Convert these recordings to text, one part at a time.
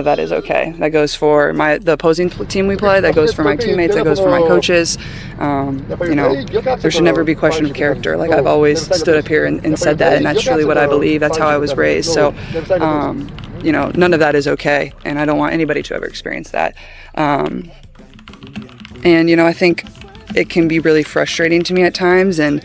That is okay. That goes for the opposing team we play, that goes for my teammates, that goes for my coaches. You know, there should never be question of character. Like, I've always stood up here and said that, and that's truly what I believe. That's how I was raised. So, you know, none of that is okay, and I don't want anybody to ever experience that. And, you know, I think it can be really frustrating to me at times, and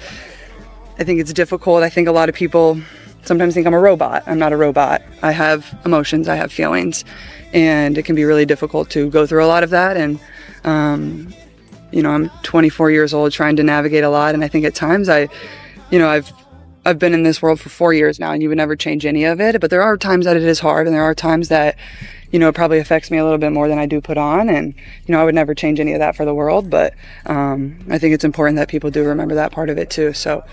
I think it's difficult. I think a lot of people sometimes think I'm a robot. I'm not a robot. I have emotions, I have feelings, and it can be really difficult to go through a lot of that. And, you know, I'm 24 years old trying to navigate a lot, and I think at times I've been in this world for 4 years now, and you would never change any of it, but there are times that it is hard, and there are times that, you know, it probably affects me a little bit more than I do put on, and, you know, I would never change any of that for the world, but I think it's important that people do remember that part of it too. So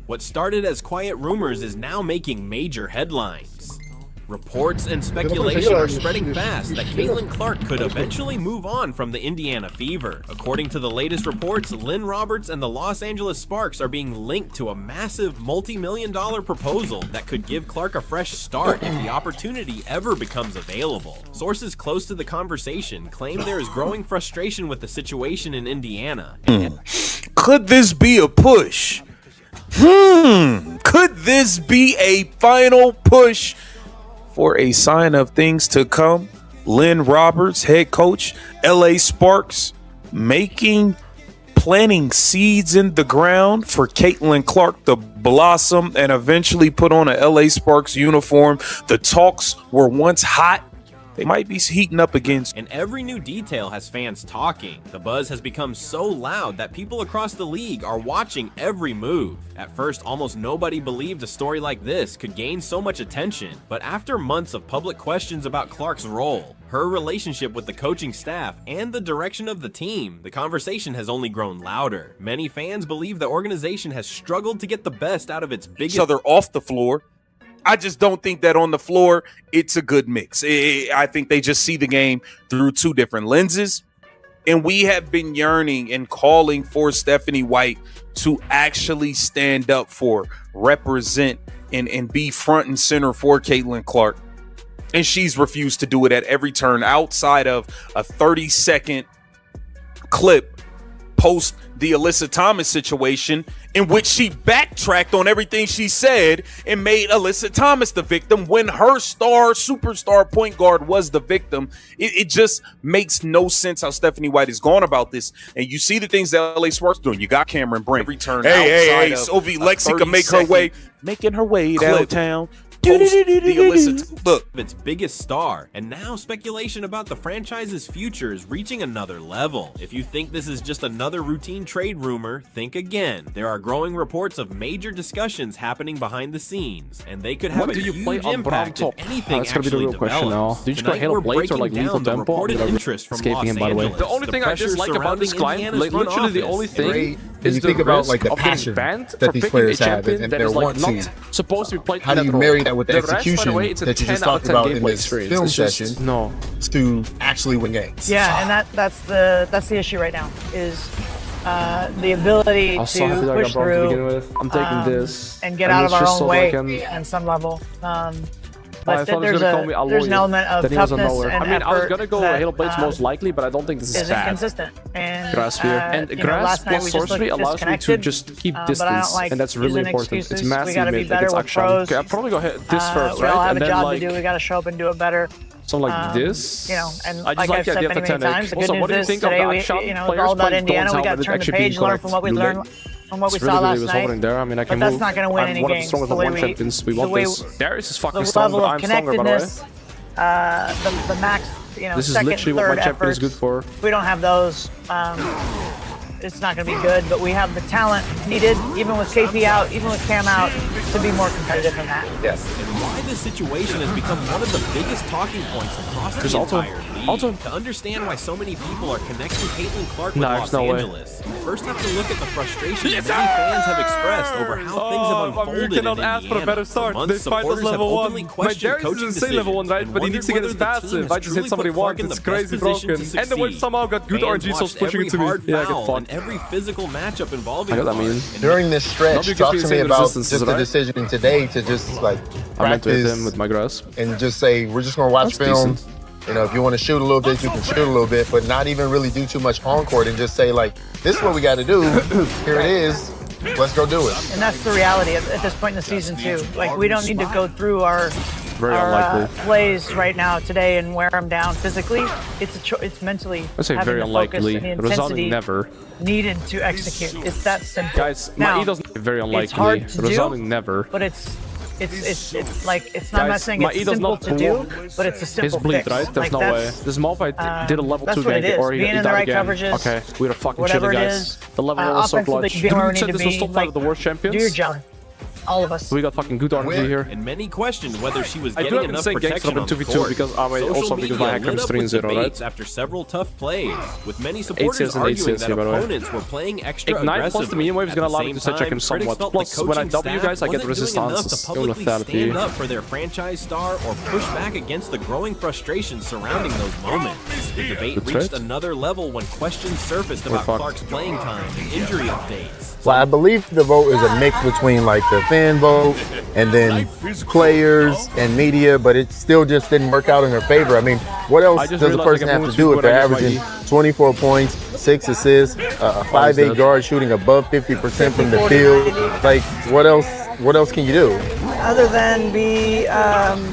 what started as quiet rumors is now making major headlines. Reports and speculation are spreading fast that Caitlin Clark could eventually move on from the Indiana Fever. According to the latest reports, Lynn Roberts and the Los Angeles Sparks are being linked to a massive multi-million-dollar proposal that could give Clark a fresh start if the opportunity ever becomes available. Sources close to the conversation claim there is growing frustration with the situation in Indiana. Could this be a push? Could this be a final push for a sign of things to come? Lynn Roberts, head coach, LA Sparks, planting seeds in the ground for Caitlin Clark to blossom and eventually put on a LA Sparks uniform. The talks were once hot. They might be heating up again. And every new detail has fans talking. The buzz has become so loud that people across the league are watching every move. At first, almost nobody believed a story like this could gain so much attention. But after months of public questions about Clark's role, her relationship with the coaching staff, and the direction of the team, the conversation has only grown louder. Many fans believe the organization has struggled to get the best out of its biggest... So they're off the floor. I just don't think that on the floor, it's a good mix. I think they just see the game through two different lenses. And we have been yearning and calling for Stephanie White to actually stand up for, represent, and be front and center for Caitlin Clark. And she's refused to do it at every turn outside of a 30-second clip post the Alyssa Thomas situation, in which she backtracked on everything she said and made Alyssa Thomas the victim when her superstar point guard was the victim. It just makes no sense how Stephanie White has gone about this. And you see the things that LA Sparks doing. You got Cameron Brink. Every turn hey, Sylvie Lexi can making her way downtown. Look, its biggest star, and now speculation about the franchise's future is reaching another level. If you think this is just another routine trade rumor, think again. There are growing reports of major discussions happening behind the scenes, and they could have a huge impact if anything actually develops. Do you just handle blades or like lethal tempo? Interest from Los Angeles. The only thing I dislike about this client, like literally the only thing is you think about like the passion that these players have and their want to. Supposed to be played. How do you marry that with the execution rest, that you just talked about in this film session to actually win games? Yeah, and that's the issue right now is the ability to push through. I'm taking this and get out of our own way on some level. But there's an element of toughness and I mean, I was gonna go that, Hail Blades most likely, but I don't think this is bad. Inconsistent. And Grass here. And Grass plus Sorcery allows me to just keep distance, and that's really important. It's massive mid, like it's action. Okay, I'll probably go hit this first, we all right? have And a then job like... to do, we gotta show up and do it better. Something like this. You know, and I just like I've the said idea of the many times, the good Also, what do you news think is today, of we, action it's all about Indiana, we gotta turn the page, learn from what we learned. From what we saw last night, there. I mean, I can but that's move. not going to win any one games. Of the strongest champions. We want this. Darius is fucking strong, but I'm stronger, by the way. The max, this second, is literally what my champion is good for. If we don't have those, it's not going to be good, but we have the talent needed, even with KP out, even with Cam out, to be more competitive than that. Yes. And why this situation has become one of the biggest talking points across the entire league. To understand why so many people are connecting Caitlin Clark with Los Angeles, you first have to look at the frustration many fans have expressed over how things have unfolded in Indiana. Ask for a better start. Months, supporters have openly questioned coaching decisions level 1, right? But he needs to get his passive. I just hit somebody once. It's crazy broken. And the way somehow got good RNG, so pushing it to me. Yeah, I get fucked. Every physical matchup involving during this stretch, talk to me about just the decision today to just like practice with my grass and just say we're just gonna watch film You know, if you want to shoot a little bit, you can shoot a little bit, but not even really do too much on court and just say like, this is what we got to do. Here it is. Let's go do it. And that's the reality at this point in the season too. Like, we don't need to go through our plays right now today and wear them down physically. It's mentally. I say very unlikely. Resounding never. Needed to execute. It's that simple. Guys, my E doesn't very unlikely. It's hard to resounding never. But it's like, it's not, I'm not saying it's simple to do, but it's a simple fix. Right? There's no way. This Malphite did a level 2 gank, or he being in the right coverages. Okay, we're fucking chilling, guys. The level was so clutch. Did you said this was top 5 of the worst champions? Do your job. All of us. We got fucking good RNG here. And many questioned whether she was I getting enough protection on the court. because also because my hacker is 3-0, right? After several tough plays, with many supporters arguing that opponents were playing extra Ignite plus aggressively. the medium wave is gonna allow me to set check him somewhat. Plus, when I W guys, I get resistance. To publicly stand up for their franchise star or push back against the growing frustration surrounding those moments. The debate reached another level when questions surfaced about Clark's playing time and injury updates. Well, I believe the vote is a mix between like the fan vote and then players and media, but it still just didn't work out in their favor. I mean, what else does a person have to do if they're averaging 24 points, 6 assists, a 5'8" guard shooting above 50% from the field? Like, what else can you do? Other than be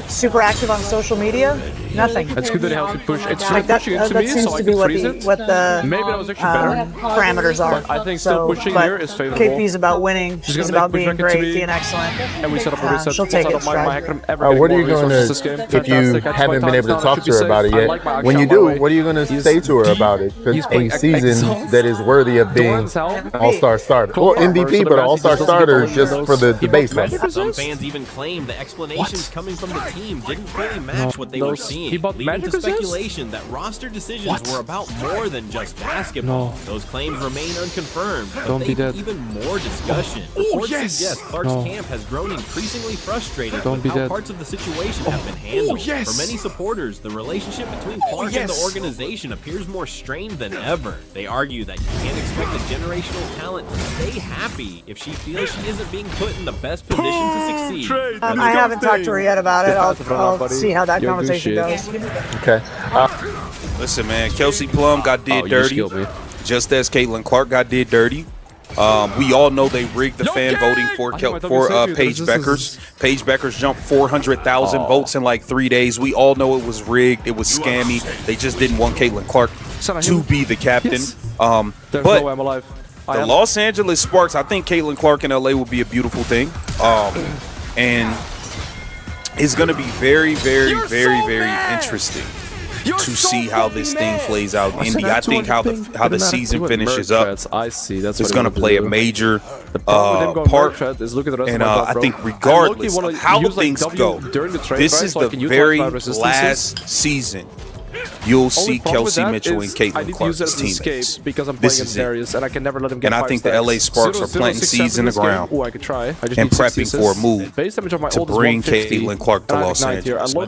super active on social media, nothing. That's good that it helps you push. It's like pushing into me, so I can freeze it. What the maybe that was actually better. Parameters are. But I think still pushing here is favorable. KP's about winning. She's about being great, being excellent. And we set up a reset. She'll take it. What are you going to, if you haven't been able to talk to her about it yet, when you do, what are you going to say to her about it? Because a season that is worthy of being an all-star starter. Well, MVP, but an all-star starter just for the baseline. Some fans even claim the explanations coming from the team didn't really match what they were seeing, leading to speculation that roster decisions were about more than just basketball. Those claims remain unconfirmed, but they need even more discussion. Reports suggest Clark's camp has grown increasingly frustrated with how parts of the situation have been handled. For many supporters, the relationship between Clark and the organization appears more strained than ever. They argue that you can't expect a generational talent to stay happy if she feels she isn't being put in the best position to succeed. I haven't talked to her yet about it. I'll see how that conversation goes. Okay. Listen, man, Kelsey Plum got did dirty, just as Caitlin Clark got did dirty. We all know they rigged the fan voting for Paige Beckers. Paige Beckers jumped 400,000 votes in like 3 days. We all know it was rigged. It was scammy. They just didn't want Caitlin Clark to be the captain. But the Los Angeles Sparks, I think Caitlin Clark in LA would be a beautiful thing. And it's going to be very, very, very, very interesting to see how this thing plays out. Indy, I think how the season finishes up is going to play a major part. And I think regardless of how things go, this is the very last season you'll see Kelsey Mitchell and Caitlin Clark as teammates. This is it. And I think the LA Sparks are planting seeds in the ground and prepping for a move to bring Caitlin Clark to Los Angeles. I'm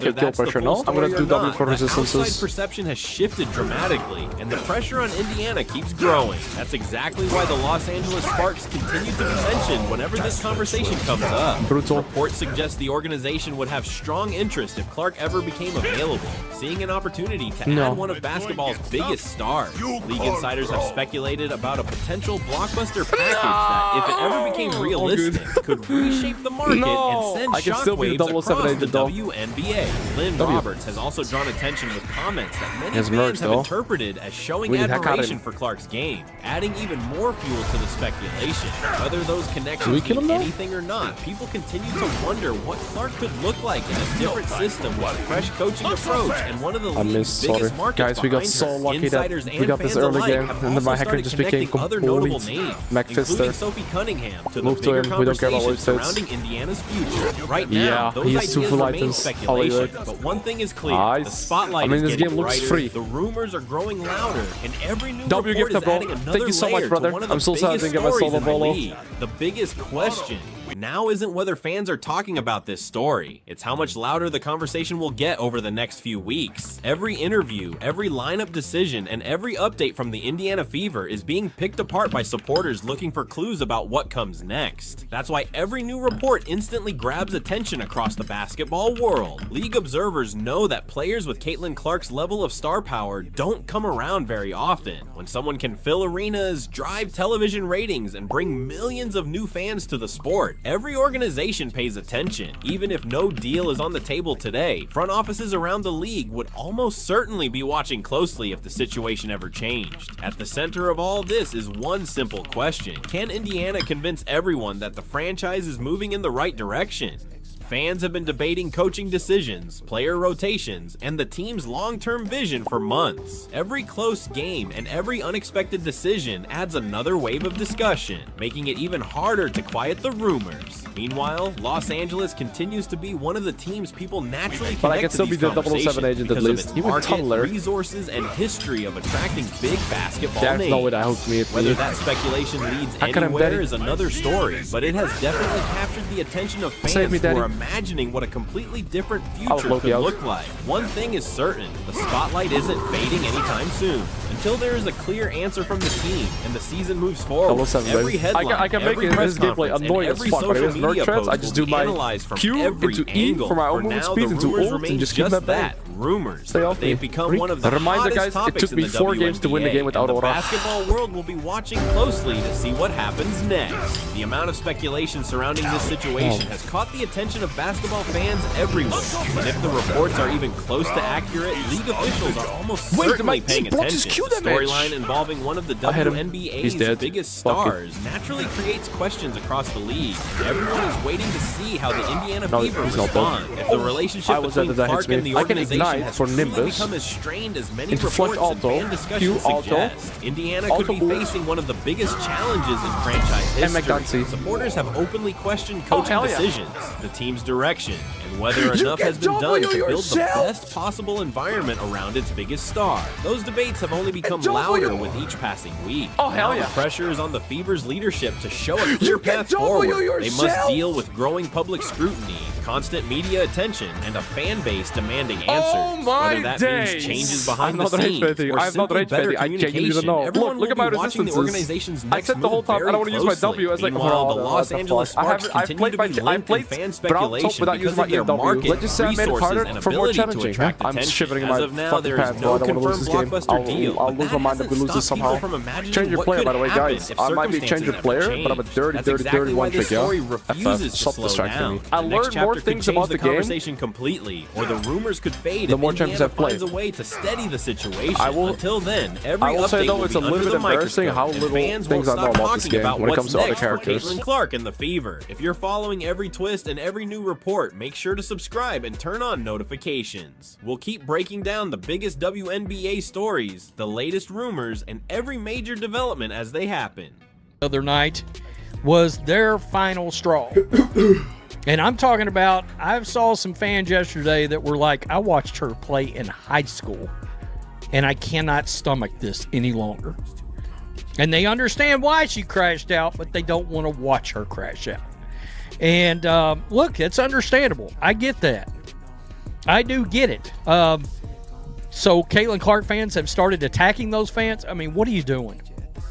going to do W for resistances. Outside perception has shifted dramatically, and the pressure on Indiana keeps growing. That's exactly why the Los Angeles Sparks continue to be mentioned whenever this conversation comes up. Reports suggest the organization would have strong interest if Clark ever became available, seeing an opportunity to add one of basketball's biggest stars. League insiders have speculated about a potential blockbuster package that, if it ever became realistic, could reshape the market and send shockwaves across the WNBA. Lynn Roberts has also drawn attention with comments that many fans have interpreted as showing admiration for Clark's game, adding even more fuel to the speculation. Whether those connections mean anything or not, people continue to wonder what Clark could look like in a different system with a fresh coaching approach and one of the league's biggest markets. Guys, we got so lucky that we got this early game, and then my hacker just became complete McFister. Sophie Cunningham to the bigger conversation surrounding Indiana's future. Right now, those ideas remain speculation, but one thing is clear: the spotlight is getting brighter, the rumors are growing louder, and every new report is adding another layer to one of the biggest stories in the league. The biggest question Now isn't whether fans are talking about this story, it's how much louder the conversation will get over the next few weeks. Every interview, every lineup decision, and every update from the Indiana Fever is being picked apart by supporters looking for clues about what comes next. That's why every new report instantly grabs attention across the basketball world. League observers know that players with Caitlin Clark's level of star power don't come around very often. When someone can fill arenas, drive television ratings, and bring millions of new fans to the sport, every organization pays attention. Even if no deal is on the table today, front offices around the league would almost certainly be watching closely if the situation ever changed. At the center of all this is one simple question: can Indiana convince everyone that the franchise is moving in the right direction? Fans have been debating coaching decisions, player rotations, and the team's long-term vision for months. Every close game and every unexpected decision adds another wave of discussion, making it even harder to quiet the rumors. Meanwhile, Los Angeles continues to be one of the teams people naturally connect to these conversations because of its market, resources, and history of attracting big basketball names. Whether that speculation leads anywhere is another story, but it has definitely captured the attention of fans who are imagining what a completely different future could look like. One thing is certain, the spotlight isn't fading anytime soon. Until there is a clear answer from the team and the season moves forward, every headline, I can make every this press gameplay conference, annoying and as every fuck, but social it is media trends. post I just will do be my analyzed from Q every into E angle. for my own For movement now, speed the into rumors ult remain and just keep just that that, rumors. Stay off They've me. become one of the Reminder, hottest guys, it topics took in me the 4 games to win the WNBA, game without and the Aura. basketball world will be watching closely to see what happens next. The amount of speculation surrounding this situation has caught the attention of basketball fans everywhere. And if the reports are even close to accurate, league officials are almost certainly paying attention. The storyline involving one of the WNBA's biggest stars naturally creates questions across the league. Everyone is waiting to see how the Indiana Fever respond. If the relationship between Clark and the organization has truly become as strained as many reports and fan discussions suggest, Indiana could be facing one of the biggest challenges in franchise history. Supporters have openly questioned coaching decisions, the team's direction, and whether enough has been done to build the best possible environment around its biggest star. Those debates have only become louder with each passing week. The pressure is on the Fever's leadership to show a clear path forward. They must deal with growing public scrutiny, constant media attention, and a fan base demanding answers. Whether that means changes behind the scenes or simply better communication, everyone will be watching the organization's next move very closely. Meanwhile, the Los Angeles Sparks continue to be linked in fan speculation because of their market, resources, and ability to attract attention. As of now, there is no confirmed blockbuster deal, but that hasn't stopped people from imagining what could happen if circumstances never change. That's exactly why this story refuses to slow down. The next chapter could change the conversation completely, or the rumors could fade if Indiana finds a way to steady the situation. Until then, every update will be under the microscope, and fans won't stop talking about what's next for Caitlin Clark and the Fever. If you're following every twist and every new report, make sure to subscribe and turn on notifications. We'll keep breaking down the biggest WNBA stories, the latest rumors, and every major development as they happen. The other night was their final straw. And I'm talking about, I saw some fans yesterday that were like, I watched her play in high school, and I cannot stomach this any longer. And they understand why she crashed out, but they don't want to watch her crash out. And look, it's understandable. I get that. I do get it. So Caitlin Clark fans have started attacking those fans. I mean, what are you doing?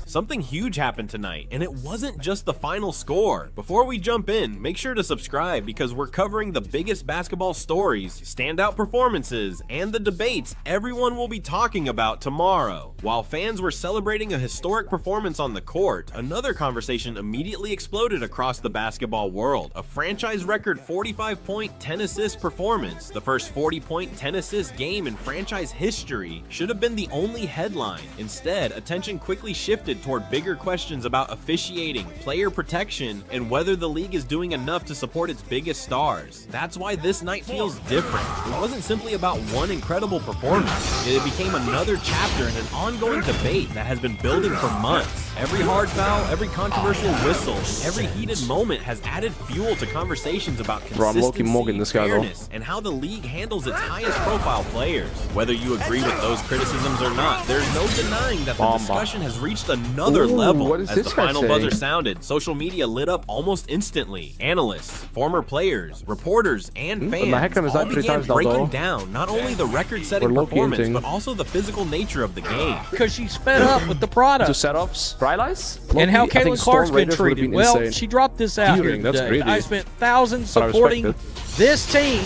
Something huge happened tonight, and it wasn't just the final score. Before we jump in, make sure to subscribe because we're covering the biggest basketball stories, standout performances, and the debates everyone will be talking about tomorrow. While fans were celebrating a historic performance on the court, another conversation immediately exploded across the basketball world. A franchise record 45-point, 10-assist performance, the first 40-point, 10-assist game in franchise history, should have been the only headline. Instead, attention quickly shifted toward bigger questions about officiating, player protection, and whether the league is doing enough to support its biggest stars. That's why this night feels different. It wasn't simply about one incredible performance. It became another chapter in an ongoing debate that has been building for months. Every hard foul, every controversial whistle, every heated moment has added fuel to conversations about consistency, fairness, and how the league handles its highest profile players. Whether you agree with those criticisms or not, there's no denying that the discussion has reached a another level. What is As this the guy final saying? buzzer sounded, social media lit up almost instantly. Analysts, former players, reporters, and fans all began breaking down not only the record-setting performance, but also the physical nature of the game. Because she's fed up with the product. The setups, Rylai's, And how Caitlin Clark's been treated. Well, she dropped this out here today. I spent thousands supporting this team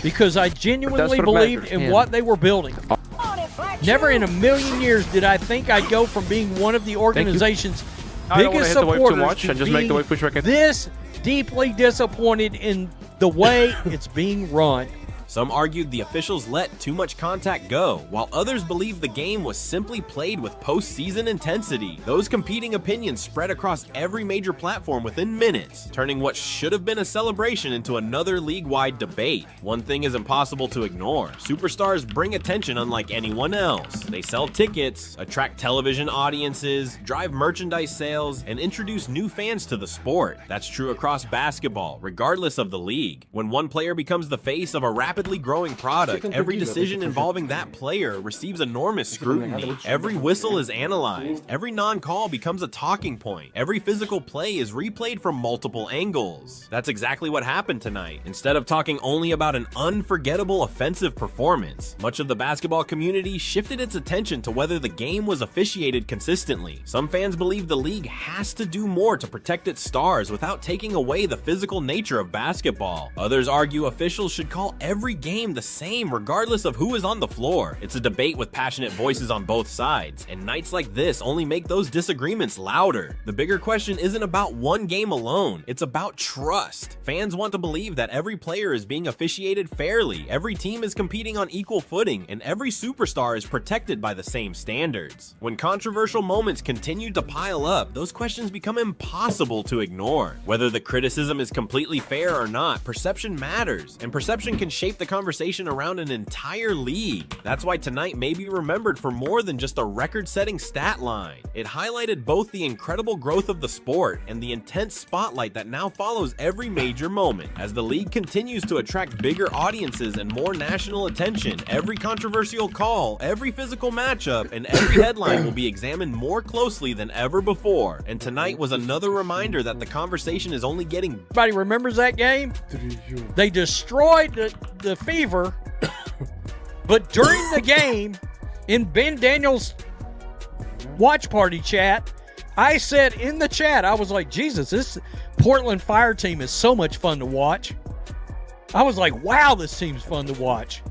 because I genuinely believed in what they were building. Never in a million years did I think I'd go from being one of the organization's biggest supporters to being this deeply disappointed in the way it's being run. Some argued the officials let too much contact go, while others believed the game was simply played with postseason intensity. Those competing opinions spread across every major platform within minutes, turning what should have been a celebration into another league-wide debate. One thing is impossible to ignore. Superstars bring attention unlike anyone else. They sell tickets, attract television audiences, drive merchandise sales, and introduce new fans to the sport. That's true across basketball, regardless of the league. When one player becomes the face of a rapidly growing product, every decision involving that player receives enormous scrutiny. Every whistle is analyzed. Every non-call becomes a talking point. Every physical play is replayed from multiple angles. That's exactly what happened tonight. Instead of talking only about an unforgettable offensive performance, much of the basketball community shifted its attention to whether the game was officiated consistently. Some fans believe the league has to do more to protect its stars without taking away the physical nature of basketball. Others argue officials should call every game the same regardless of who is on the floor. It's a debate with passionate voices on both sides, and nights like this only make those disagreements louder. The bigger question isn't about one game alone, it's about trust. Fans want to believe that every player is being officiated fairly, every team is competing on equal footing, and every superstar is protected by the same standards. When controversial moments continue to pile up, those questions become impossible to ignore. Whether the criticism is completely fair or not, perception matters, and perception can shape the conversation around an entire league. That's why tonight may be remembered for more than just a record-setting stat line. It highlighted both the incredible growth of the sport and the intense spotlight that now follows every major moment. As the league continues to attract bigger audiences and more national attention, every controversial call, every physical matchup, and every headline will be examined more closely than ever before. And tonight was another reminder that the conversation is only getting... Everybody remembers that game? They destroyed the Fever, but during the game, in Ben Daniels' watch party chat, I said in the chat, I was like, Jesus, this Portland Fire team is so much fun to watch. I was like, wow, this team's fun to watch.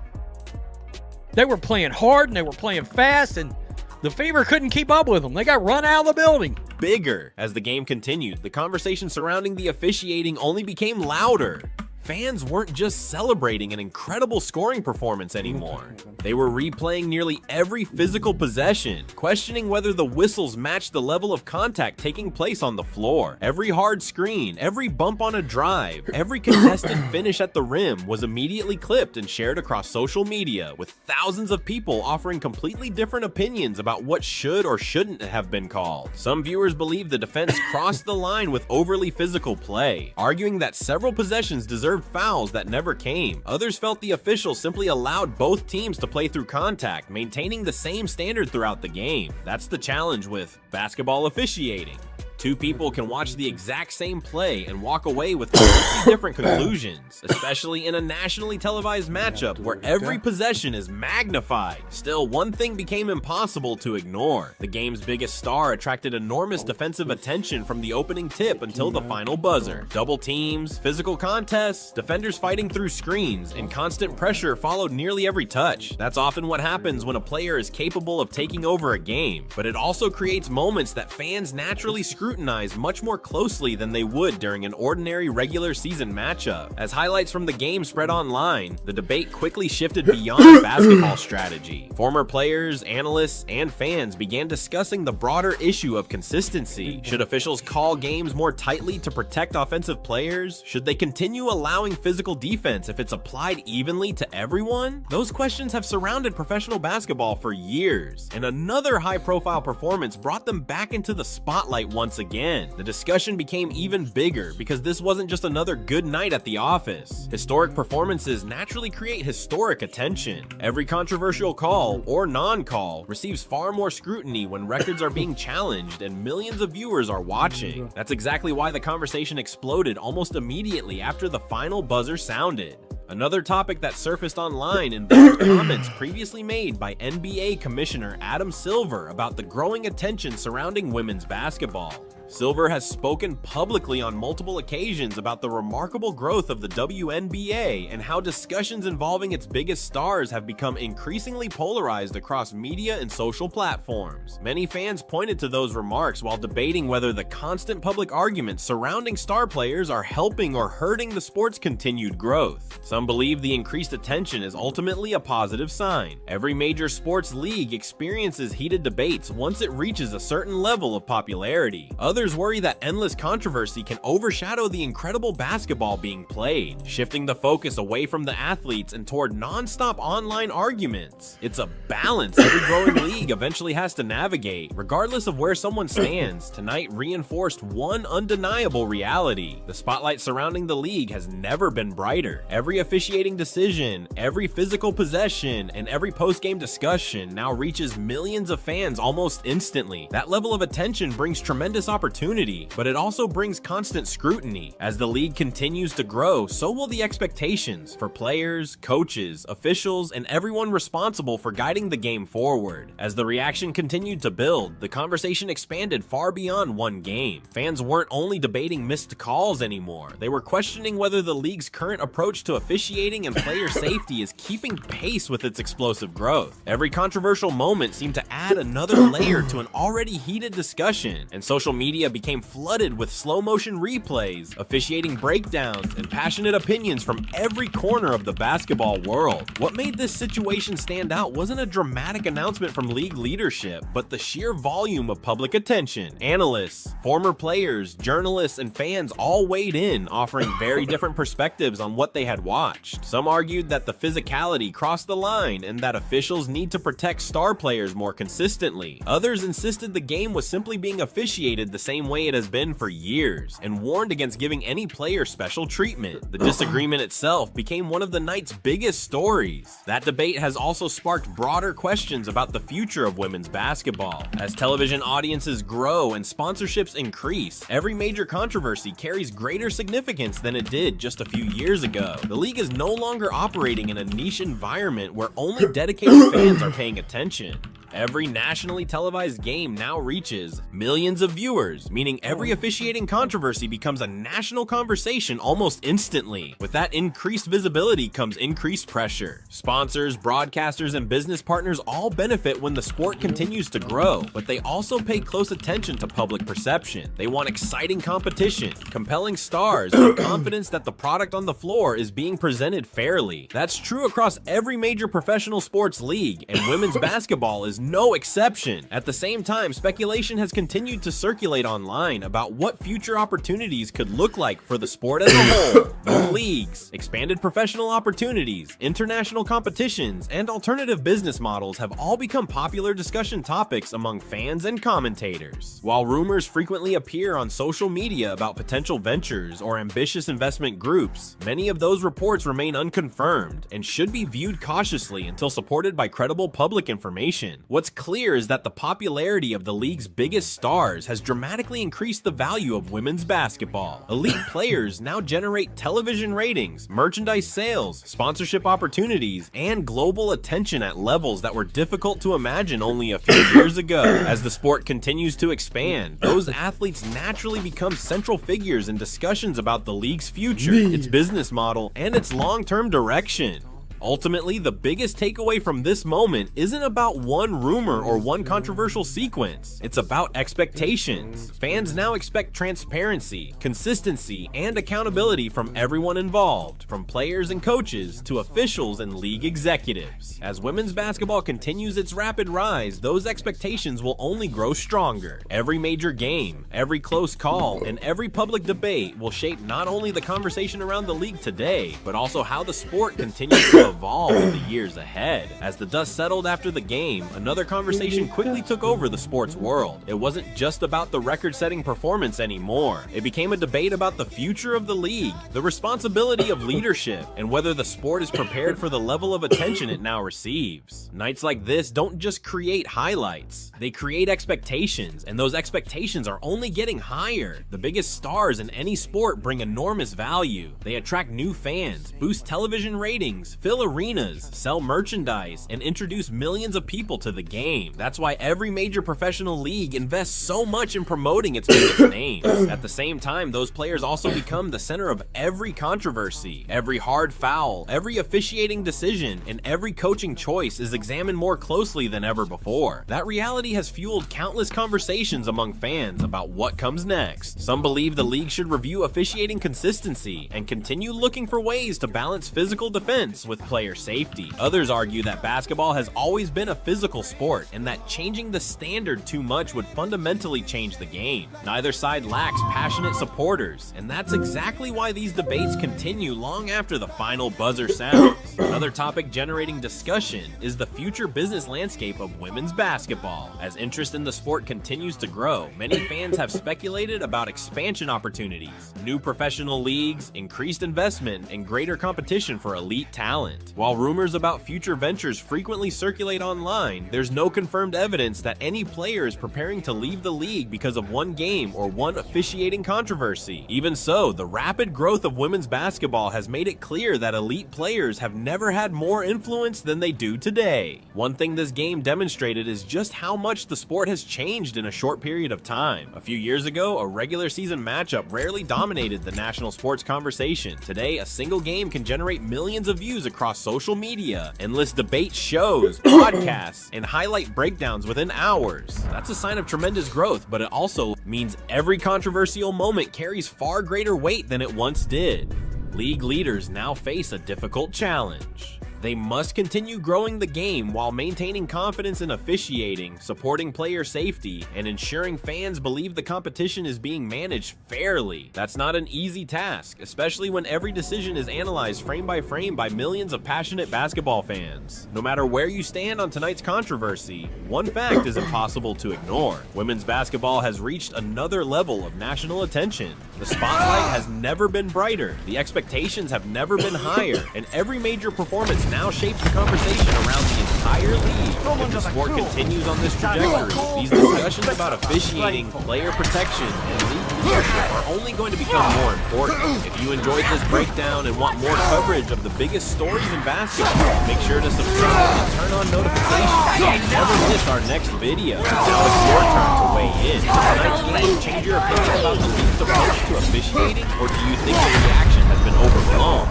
They were playing hard and they were playing fast, and the Fever couldn't keep up with them. They got run out of the building. Bigger. As the game continued, the conversation surrounding the officiating only became louder. Fans weren't just celebrating an incredible scoring performance anymore. They were replaying nearly every physical possession, questioning whether the whistles matched the level of contact taking place on the floor. Every hard screen, every bump on a drive, every contested finish at the rim was immediately clipped and shared across social media, with thousands of people offering completely different opinions about what should or shouldn't have been called. Some viewers believe the defense crossed the line with overly physical play, arguing that several possessions deserved fouls that never came. Others felt the officials simply allowed both teams to play through contact, maintaining the same standard throughout the game. That's the challenge with basketball officiating. Two people can watch the exact same play and walk away with completely different conclusions, especially in a nationally televised matchup where every possession is magnified. Still, one thing became impossible to ignore. The game's biggest star attracted enormous defensive attention from the opening tip until the final buzzer. Double teams, physical contests, defenders fighting through screens, and constant pressure followed nearly every touch. That's often what happens when a player is capable of taking over a game, but it also creates moments that fans naturally scrutinize much more closely than they would during an ordinary regular season matchup. As highlights from the game spread online, the debate quickly shifted beyond basketball strategy. Former players, analysts, and fans began discussing the broader issue of consistency. Should officials call games more tightly to protect offensive players? Should they continue allowing physical defense if it's applied evenly to everyone? Those questions have surrounded professional basketball for years, and another high-profile performance brought them back into the spotlight once once again. The discussion became even bigger because this wasn't just another good night at the office. Historic performances naturally create historic attention. Every controversial call or non-call receives far more scrutiny when records are being challenged and millions of viewers are watching. That's exactly why the conversation exploded almost immediately after the final buzzer sounded. Another topic that surfaced online involved comments previously made by NBA Commissioner Adam Silver about the growing attention surrounding women's basketball. Silver has spoken publicly on multiple occasions about the remarkable growth of the WNBA and how discussions involving its biggest stars have become increasingly polarized across media and social platforms. Many fans pointed to those remarks while debating whether the constant public arguments surrounding star players are helping or hurting the sport's continued growth. Some believe the increased attention is ultimately a positive sign. Every major sports league experiences heated debates once it reaches a certain level of popularity. Others worry that endless controversy can overshadow the incredible basketball being played, shifting the focus away from the athletes and toward non-stop online arguments. It's a balance every growing league eventually has to navigate. Regardless of where someone stands, tonight reinforced one undeniable reality. The spotlight surrounding the league has never been brighter. Every officiating decision, every physical possession, and every post-game discussion now reaches millions of fans almost instantly. That level of attention brings tremendous opportunity, but it also brings constant scrutiny. As the league continues to grow, so will the expectations for players, coaches, officials, and everyone responsible for guiding the game forward. As the reaction continued to build, the conversation expanded far beyond one game. Fans weren't only debating missed calls anymore, they were questioning whether the league's current approach to officiating and player safety is keeping pace with its explosive growth. Every controversial moment seemed to add another layer to an already heated discussion, and social media became flooded with slow-motion replays, officiating breakdowns, and passionate opinions from every corner of the basketball world. What made this situation stand out wasn't a dramatic announcement from league leadership, but the sheer volume of public attention. Analysts, former players, journalists, and fans all weighed in, offering very different perspectives on what they had watched. Some argued that the physicality crossed the line and that officials need to protect star players more consistently. Others insisted the game was simply being officiated the same way it has been for years, and warned against giving any player special treatment. The disagreement itself became one of the night's biggest stories. That debate has also sparked broader questions about the future of women's basketball. As television audiences grow and sponsorships increase, every major controversy carries greater significance than it did just a few years ago. The league is no longer operating in a niche environment where only dedicated fans are paying attention. Every nationally televised game now reaches millions of viewers, meaning every officiating controversy becomes a national conversation almost instantly. With that increased visibility comes increased pressure. Sponsors, broadcasters, and business partners all benefit when the sport continues to grow, but they also pay close attention to public perception. They want exciting competition, compelling stars, and confidence that the product on the floor is being presented fairly. That's true across every major professional sports league, and women's basketball is no exception. At the same time, speculation has continued to circulate online about what future opportunities could look like for the sport as a whole. New leagues, expanded professional opportunities, international competitions, and alternative business models have all become popular discussion topics among fans and commentators. While rumors frequently appear on social media about potential ventures or ambitious investment groups, many of those reports remain unconfirmed and should be viewed cautiously until supported by credible public information. What's clear is that the popularity of the league's biggest stars has dramatically increased the value of women's basketball. Elite players now generate television ratings, merchandise sales, sponsorship opportunities, and global attention at levels that were difficult to imagine only a few years ago. As the sport continues to expand, those athletes naturally become central figures in discussions about the league's future, its business model, and its long-term direction. Ultimately, the biggest takeaway from this moment isn't about one rumor or one controversial sequence. It's about expectations. Fans now expect transparency, consistency, and accountability from everyone involved, from players and coaches to officials and league executives. As women's basketball continues its rapid rise, those expectations will only grow stronger. Every major game, every close call, and every public debate will shape not only the conversation around the league today, but also how the sport continues to to evolve in the years ahead. As the dust settled after the game, another conversation quickly took over the sports world. It wasn't just about the record-setting performance anymore. It became a debate about the future of the league, the responsibility of leadership, and whether the sport is prepared for the level of attention it now receives. Nights like this don't just create highlights, they create expectations, and those expectations are only getting higher. The biggest stars in any sport bring enormous value. They attract new fans, boost television ratings, fill arenas, sell merchandise, and introduce millions of people to the game. That's why every major professional league invests so much in promoting its biggest names. At the same time, those players also become the center of every controversy. Every hard foul, every officiating decision, and every coaching choice is examined more closely than ever before. That reality has fueled countless conversations among fans about what comes next. Some believe the league should review officiating consistency and continue looking for ways to balance physical defense with player safety. Others argue that basketball has always been a physical sport and that changing the standard too much would fundamentally change the game. Neither side lacks passionate supporters, and that's exactly why these debates continue long after the final buzzer sounds. Another topic generating discussion is the future business landscape of women's basketball. As interest in the sport continues to grow, many fans have speculated about expansion opportunities, new professional leagues, increased investment, and greater competition for elite talent. While rumors about future ventures frequently circulate online, there's no confirmed evidence that any player is preparing to leave the league because of one game or one officiating controversy. Even so, the rapid growth of women's basketball has made it clear that elite players have never had more influence than they do today. One thing this game demonstrated is just how much the sport has changed in a short period of time. A few years ago, a regular season matchup rarely dominated the national sports conversation. Today, a single game can generate millions of views across social media, endless debate shows, podcasts, and highlight breakdowns within hours. That's a sign of tremendous growth, but it also means every controversial moment carries far greater weight than it once did. League leaders now face a difficult challenge. They must continue growing the game while maintaining confidence in officiating, supporting player safety, and ensuring fans believe the competition is being managed fairly. That's not an easy task, especially when every decision is analyzed frame by frame by millions of passionate basketball fans. No matter where you stand on tonight's controversy, one fact is impossible to ignore. Women's basketball has reached another level of national attention. The spotlight has never been brighter, the expectations have never been higher, and every major performance now shapes the conversation around the entire league. If the sport continues on this trajectory, these discussions about officiating, player protection, and league leadership are only going to become more important. If you enjoyed this breakdown and want more coverage of the biggest stories in basketball, make sure to subscribe and turn on notifications so you never miss our next video. Now it's your turn to weigh in. Did tonight's game change your opinion about the league's approach to officiating, or do you think the reaction has been overblown?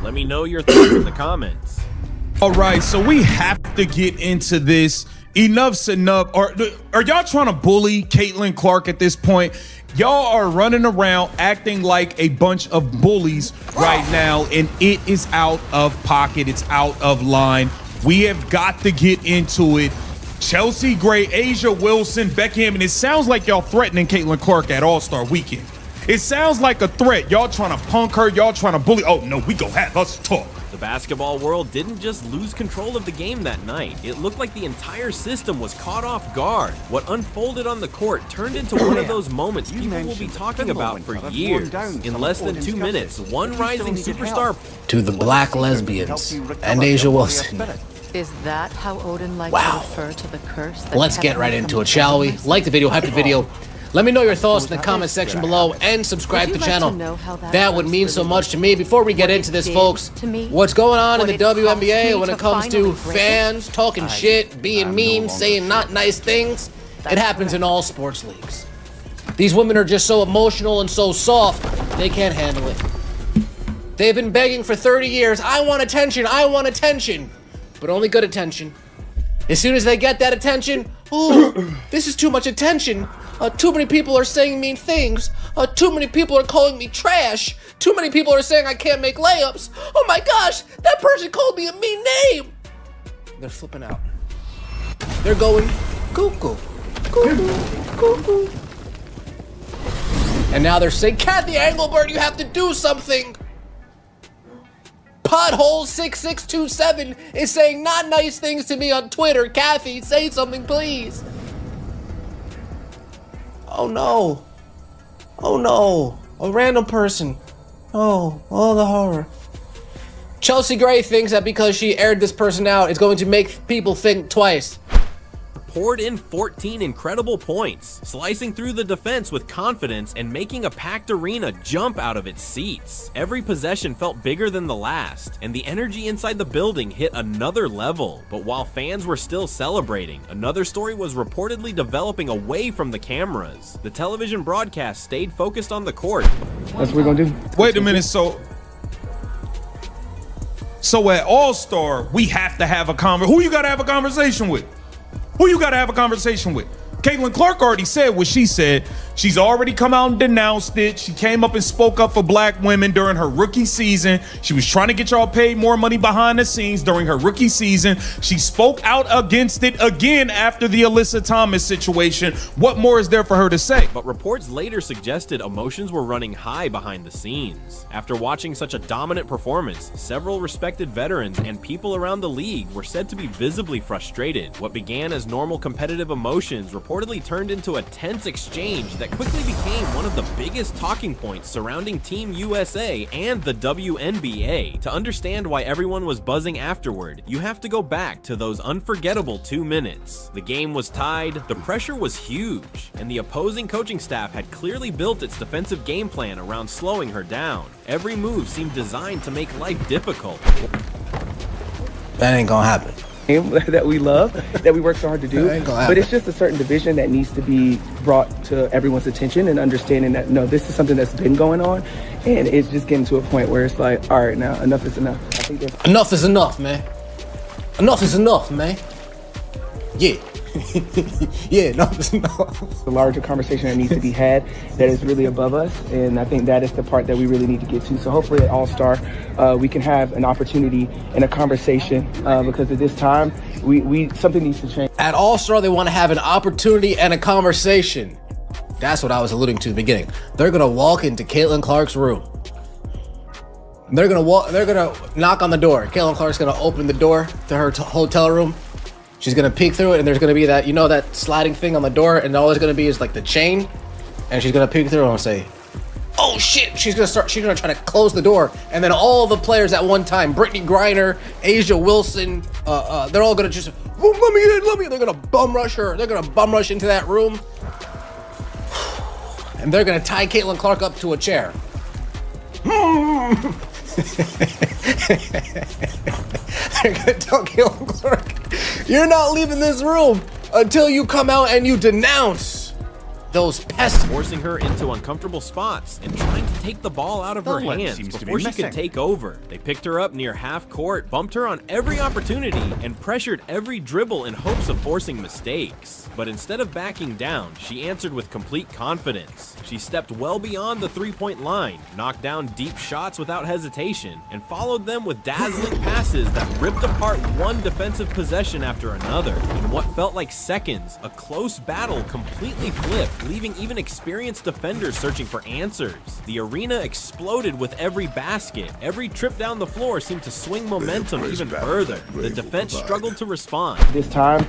Let me know your thoughts in the comments. All right, so we have to get into this. Enough's enough. Are y'all trying to bully Caitlin Clark at this point? Y'all are running around acting like a bunch of bullies right now, and it is out of pocket. It's out of line. We have got to get into it. Chelsea Gray, Asia Wilson, Becky Hammond. It sounds like y'all threatening Caitlin Clark at All-Star Weekend. It sounds like a threat. Y'all trying to punk her. Y'all trying to bully. Oh, no, we gonna have us talk. The basketball world didn't just lose control of the game that night. It looked like the entire system was caught off guard. What unfolded on the court turned into one of those moments people will be talking about for years. In less than 2 minutes, one rising superstar... To the black lesbians and Asia Wilson. Is that how Odin likes to refer to the curse? Let's get right into it, shall we? Like the video, hype the video. Let me know your thoughts in the comment section below and subscribe to the channel. That would mean so much to me. Before we get into this, folks, what's going on in the WNBA when it comes to fans talking shit, being mean, saying not nice things? It happens in all sports leagues. These women are just so emotional and so soft, they can't handle it. They've been begging for 30 years, I want attention, but only good attention. As soon as they get that attention, ooh, this is too much attention. Too many people are saying mean things. Too many people are calling me trash. Too many people are saying I can't make layups. Oh my gosh, that person called me a mean name. They're flipping out. They're going cuckoo, cuckoo, cuckoo. And now they're saying, Kathy Engelbert, you have to do something. Pothole6627 is saying not nice things to me on Twitter. Kathy, say something, please. Oh no. Oh no. A random person. Oh, the horror. Chelsea Gray thinks that because she aired this person out, it's going to make people think twice. Poured in 14 incredible points, slicing through the defense with confidence and making a packed arena jump out of its seats. Every possession felt bigger than the last, and the energy inside the building hit another level. But while fans were still celebrating, another story was reportedly developing away from the cameras. The television broadcast stayed focused on the court. That's what we're gonna do. Wait a minute, so at All-Star, we have to have a conversation. Who you gotta have a conversation with? Who you got to have a conversation with? Caitlin Clark already said what she said. She's already come out and denounced it. She came up and spoke up for black women during her rookie season. She was trying to get y'all paid more money behind the scenes during her rookie season. She spoke out against it again after the Alyssa Thomas situation. What more is there for her to say? But reports later suggested emotions were running high behind the scenes. After watching such a dominant performance, several respected veterans and people around the league were said to be visibly frustrated. What began as normal competitive emotions reportedly turned into a tense exchange that quickly became one of the biggest talking points surrounding Team USA and the WNBA. To understand why everyone was buzzing afterward, you have to go back to those unforgettable 2 minutes. The game was tied, the pressure was huge, and the opposing coaching staff had clearly built its defensive game plan around slowing her down. Every move seemed designed to make life difficult. That ain't gonna happen. That we love, that we work so hard to do, but it's just a certain division that needs to be brought to everyone's attention and understanding that, no, this is something that's been going on, and it's just getting to a point where it's like, all right, now enough is enough. I think enough is enough, man. Enough is enough, man. Yeah. Yeah, enough is enough. The larger conversation that needs to be had that is really above us, and I think that is the part that we really need to get to. So hopefully at All-Star, we can have an opportunity and a conversation, because at this time, we something needs to change. At All-Star, they want to have an opportunity and a conversation. That's what I was alluding to in the beginning. They're gonna walk into Caitlin Clark's room. They're gonna knock on the door. Caitlin Clark's gonna open the door to her hotel room. She's gonna peek through it, and there's gonna be that, you know, that sliding thing on the door, and all there's gonna be is like the chain, and she's gonna peek through and say, "Oh shit!" She's gonna try to close the door, and then all the players at one time, Brittany Griner, Asia Wilson, they're all gonna just, oh, let me. They're gonna bum rush her. They're gonna bum rush into that room, and they're gonna tie Caitlin Clark up to a chair. They're gonna tell Caitlin Clark, "You're not leaving this room until you come out and you denounce those pests." Forcing her into uncomfortable spots and trying to take the ball out of her hands before she could take over. They picked her up near half court, bumped her on every opportunity, and pressured every dribble in hopes of forcing mistakes. But instead of backing down, she answered with complete confidence. She stepped well beyond the three-point line, knocked down deep shots without hesitation, and followed them with dazzling passes that ripped apart one defensive possession after another. In what felt like seconds, a close battle completely flipped, leaving even experienced defenders searching for answers. The arena exploded with every basket. Every trip down the floor seemed to swing momentum even further. The defense struggled to respond. This time,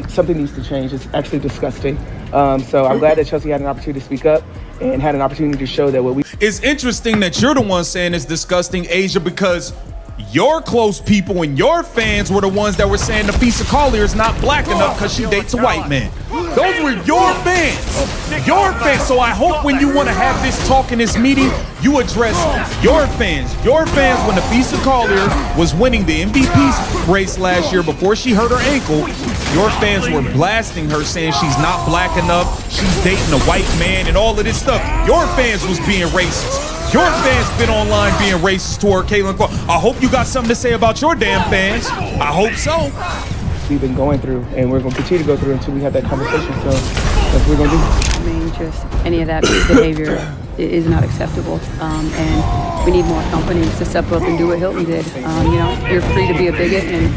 something needs to change. It's actually disgusting. So I'm glad that Chelsea had an opportunity to speak up and had an opportunity to show that what we... It's interesting that you're the one saying it's disgusting, Asia, because your close people and your fans were the ones that were saying Nafisa Collier is not black enough because she dates a white man. Those were your fans. Your fans. So I hope when you want to have this talk in this meeting, you address your fans. Your fans when Nafisa Collier was winning the MVP race last year before she hurt her ankle. Your fans were blasting her, saying she's not black enough, she's dating a white man, and all of this stuff. Your fans was being racist. Your fans been online being racist toward Caitlin Clark. I hope you got something to say about your damn fans. I hope so. We've been going through, and we're going to continue to go through until we have that conversation. So that's what we're going to do. I mean, just any of that behavior is not acceptable, and we need more companies to step up and do what Hilton did. You know, you're free to be a bigot and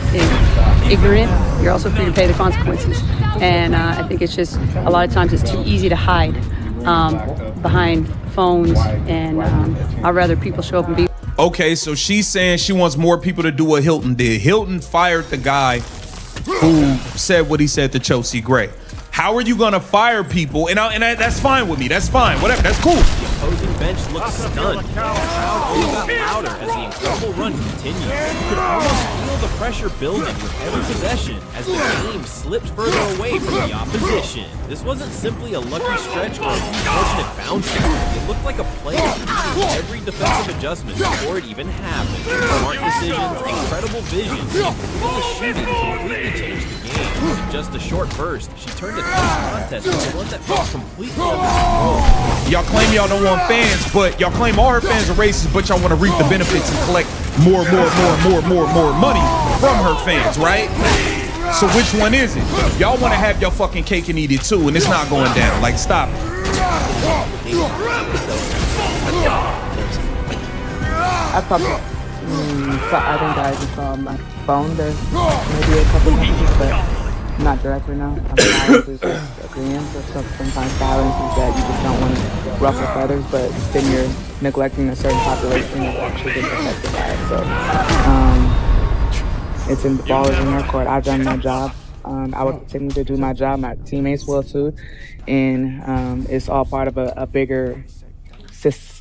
ignorant. You're also free to pay the consequences. And I think it's just a lot of times it's too easy to hide behind phones, and I'd rather people show up and be. Okay, so she's saying she wants more people to do what Hilton did. Hilton fired the guy who said what he said to Chelsea Gray. How are you gonna fire people? And that's fine with me. That's fine. Whatever. That's cool. The opposing bench looked stunned. The crowd only got louder as the incredible run continued. You could almost feel the pressure building with every possession as the game slipped further away from the opposition. This wasn't simply a lucky stretch or a fortunate bounce. It looked like a player needing every defensive adjustment before it even happened. Smart decisions, incredible vision, even the shooting completely changed the game. In just a short burst, she turned a tough contest into one that felt completely under control. Y'all claim y'all don't want fans, but y'all claim all her fans are racist, but y'all want to reap the benefits and collect more money from her fans, right? So which one is it? Y'all want to have your fucking cake and eat it too, and it's not going down. Like, stop it. I think I just saw my phone. There's maybe a couple messages, but not directly now. Silence is just agreeing. So sometimes silence is that you just don't want to ruffle feathers, but then you're neglecting a certain population that's actually getting affected by it. So the ball is in their court. I've done my job. I will continue to do my job. My teammates will too, and it's all part of a bigger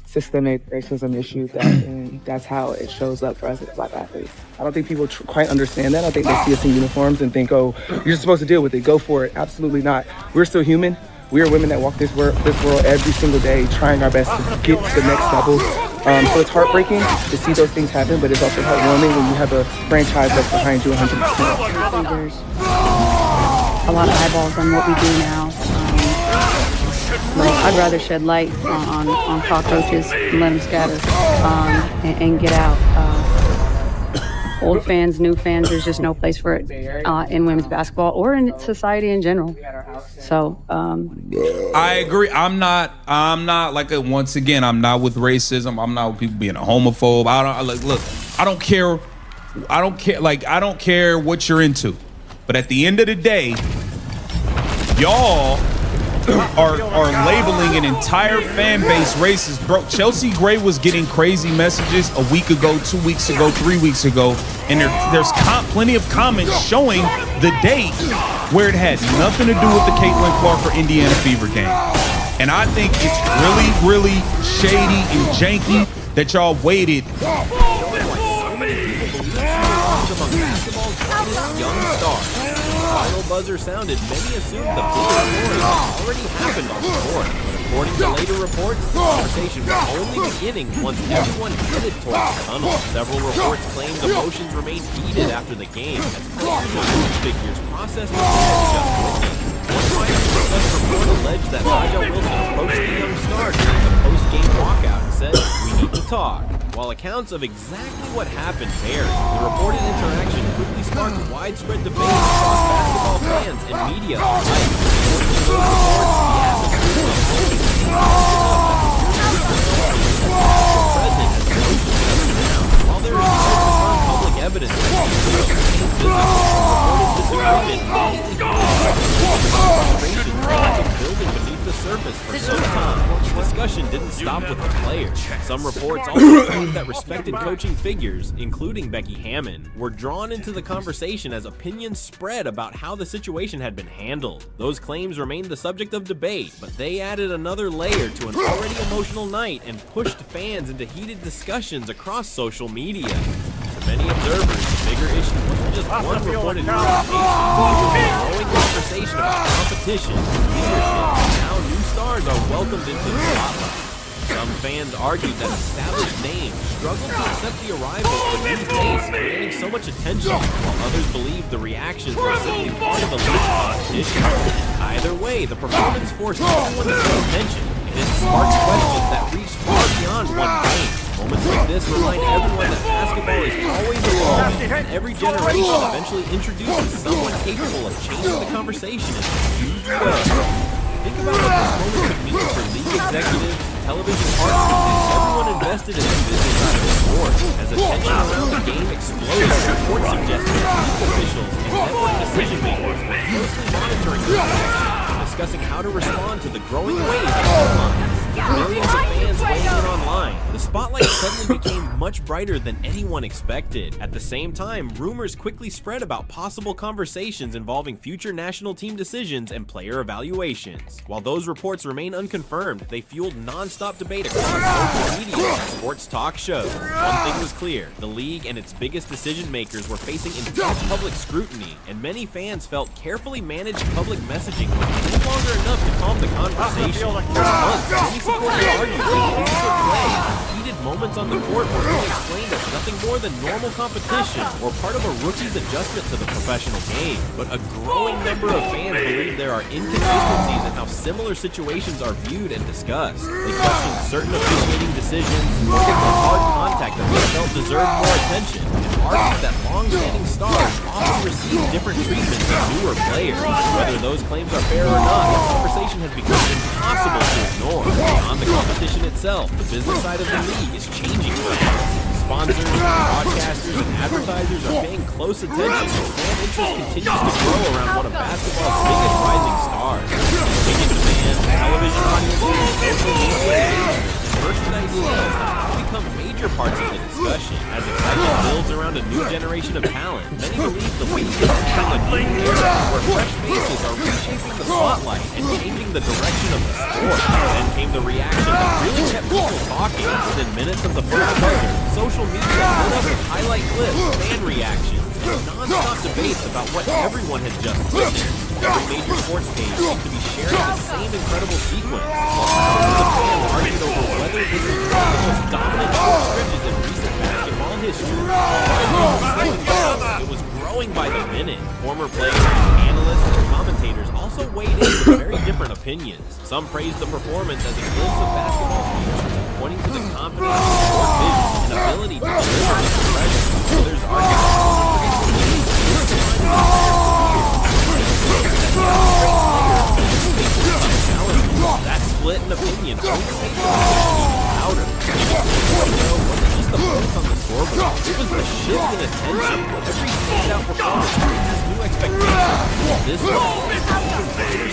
systemic racism issue, and that's how it shows up for us as Black athletes. I don't think people quite understand that. I think they see us in uniforms and think, oh, you're just supposed to deal with it. Go for it. Absolutely not. We're still human. We are women that walk this world every single day, trying our best to get to the next level. So it's heartbreaking to see those things happen, but it's also heartwarming when you have a franchise that's behind you 100%. There's a lot of eyeballs on what we do now. I'd rather shed light on cockroaches and let them scatter and get out. Old fans, new fans, there's just no place for it in women's basketball or in society in general. So I agree. I'm not like once again, I'm not with racism. I'm not with people being a homophobe. I don't care what you're into. But at the end of the day, y'all are labeling an entire fan base racist. Bro, Chelsea Gray was getting crazy messages a week ago, 2 weeks ago, 3 weeks ago, and there's plenty of comments showing the date where it had nothing to do with the Caitlin Clark or Indiana Fever game. And I think it's really shady and janky that y'all waited. Young star. Final buzzer sounded, many assumed the bigger story had already happened on the court. But according to later reports, the conversation was only beginning once everyone headed towards the tunnel. Several reports claimed emotions remained heated after the game as players and coach figures processed what they had just witnessed. One Finance report alleged that Raja Wilson approached the young star during the post-game walkout and said, "We need to talk." While accounts of exactly what happened varied, the reported interaction quickly sparked widespread debate across basketball fans and media alike. According to those reports, the atmosphere was present as emotions down. While there is no public evidence that the reported disagreement building beneath the surface for some time. The discussion didn't stop with the players. Some reports also claimed that respected coaching figures, including Becky Hammon, were drawn into the conversation as opinions spread about how the situation had been handled. Those claims remained the subject of debate, but they added another layer to an already emotional night and pushed fans into heated discussions across social media. To many observers, the bigger issue wasn't just one reported confrontation, it was a growing conversation about competition, leadership, and how new stars are welcomed into the spotlight. Some fans argued that established names struggled to accept the arrival of a new face creating so much attention, while others believed the reactions were simply part of a loose competition. Either way, the performance forced everyone to pay attention, and it sparked questions that reached far beyond one game. Moments like this remind everyone that basketball is always evolving, and every generation eventually introduces someone capable of changing the conversation in a huge way. Think about what this moment could mean for league executives, television partners, and everyone invested in the business side of the sport. As attention around the game exploded, reports suggested that league officials and network decision makers were closely monitoring the reaction, discussing how to respond to the growing wave of headlines. millions of fans weighing in online, the spotlight suddenly became much brighter than anyone expected. At the same time, rumors quickly spread about possible conversations involving future national team decisions and player evaluations. While those reports remain unconfirmed, they fueled non-stop debate across social media and sports talk shows. One thing was clear, the league and its biggest decision makers were facing intense public scrutiny, and many fans felt carefully managed public messaging was no longer enough to calm the conversation. For months, many supporters argued that physical play and heated moments on the court were being explained as nothing more than normal competition or part of a rookie's adjustment to the professional game. But a growing number of fans believe there are inconsistencies in how similar situations are viewed and discussed. They questioned certain officiating decisions, particular hard contact that they felt deserved more attention, and argued that long-standing stars often receive different treatment than newer players. Whether those claims are fair or not, the conversation has become impossible to ignore. Beyond the competition itself, the business side of the league is changing fast. Sponsors, broadcasters, and advertisers are paying close attention as fan interest continues to grow around one of basketball's biggest rising stars. Ticket demand, television audiences, social media engagement, and merchandise sales have now become major parts of the discussion. As excitement builds around a new generation of talent, many believe the league is entering a new era where fresh faces are reshaping the spotlight and changing the direction of the sport. Then came the reaction that really kept people talking. Within minutes of the first buzzer, social media lit up with highlight clips, fan reactions, and non-stop debates about what everyone had just witnessed. Every major sports page seemed to be sharing the same incredible sequence, while thousands of fans argued over whether this was one of the most dominant short stretches in recent basketball history. It was growing by the minute. Former players, analysts, and commentators also weighed in with very different opinions. Some praised the performance as a glimpse of basketball's future, pointing to the confidence, sport vision, and ability to deliver under pressure. Others argued that split in opinion only made the louder. Wasn't just the points on the scoreboard, it was the shift in attention. Every standout performance raises new expectations. This was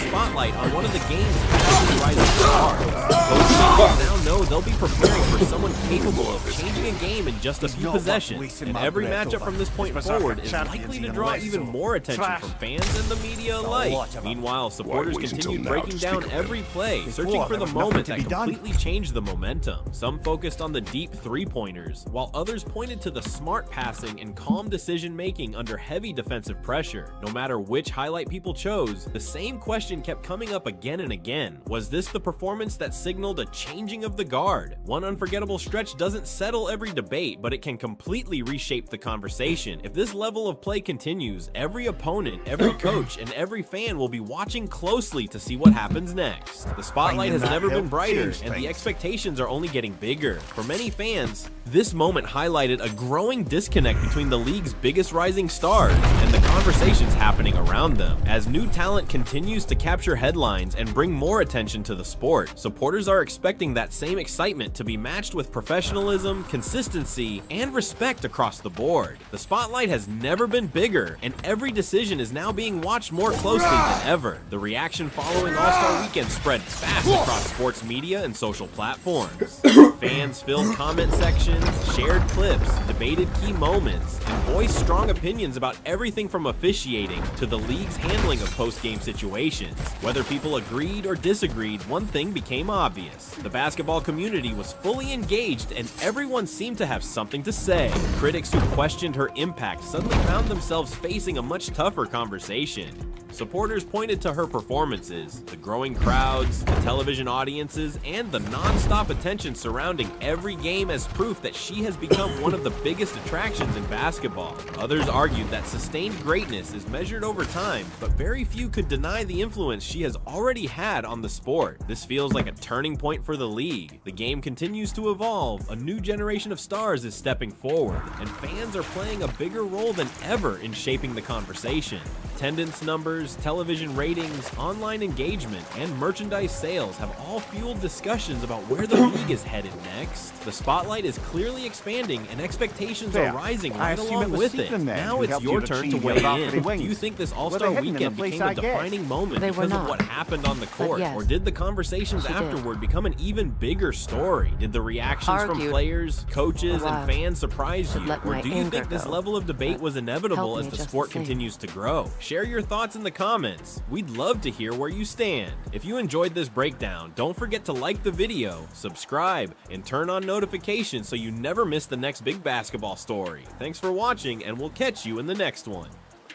spotlight on one of the game's fastest rising stars. Both teams now know they'll be preparing for someone capable of changing a game in just a few possessions, and every matchup from this point forward is likely to draw even more attention from fans and the media alike. Meanwhile, supporters continued breaking down every play, searching for the moment that completely changed the momentum. Some focused on the deep three-pointers, while others pointed to the smart passing and calm decision-making under heavy defensive pressure. No matter which highlight people chose, the same question kept coming up again and again. Was this the performance that signaled a changing of the guard? One unforgettable stretch doesn't settle every debate, but it can completely reshape the conversation. If this level of play continues, every opponent, every coach, and every fan will be watching closely to see what happens next. The spotlight has never been brighter, and the expectations are only getting bigger. For many fans, this moment highlighted a growing disconnect between the league's biggest rising stars and the conversations happening around them. As new talent continues to capture headlines and bring more attention to the sport, supporters are expecting that same excitement to be matched with professionalism, consistency, and respect across the board. The spotlight has never been bigger, and every decision is now being watched more closely than ever. The reaction following All-Star Weekend spread fast across sports media and social platforms. Fans filled comment sections, shared clips, debated key moments, and voiced strong opinions about everything from officiating to the league's handling of post-game situations. Whether people agreed or disagreed, one thing became obvious. The basketball community was fully engaged, and everyone seemed to have something to say. Critics who questioned her impact suddenly found themselves facing a much tougher conversation. Supporters pointed to her performances, the growing crowds, the television audiences, and the non-stop attention surrounding every game as proof that she has become one of the biggest attractions in basketball. Others argued that sustained greatness is measured over time, but very few could deny the influence she has already had on the sport. This feels like a turning point for the league. The game continues to evolve, a new generation of stars is stepping forward, and fans are playing a bigger role than ever in shaping the conversation. Attendance numbers, television ratings, online engagement, and merchandise sales have all fueled discussions about where the league is headed next. The spotlight is clearly expanding and expectations are rising right along with it. Now it's your turn to weigh in. Do you think this All-Star Weekend became a defining moment because of what happened on the court? Or did the conversations afterward become an even bigger story? Did the reactions from players, coaches, and fans surprise you? Or do you think this level of debate was inevitable as the sport continues to grow? Share your thoughts in the comments. We'd love to hear where you stand. If you enjoyed this breakdown, don't forget to like the video, subscribe, and turn on notifications so you never miss the next big basketball story. Thanks for watching, and we'll catch you in the next one.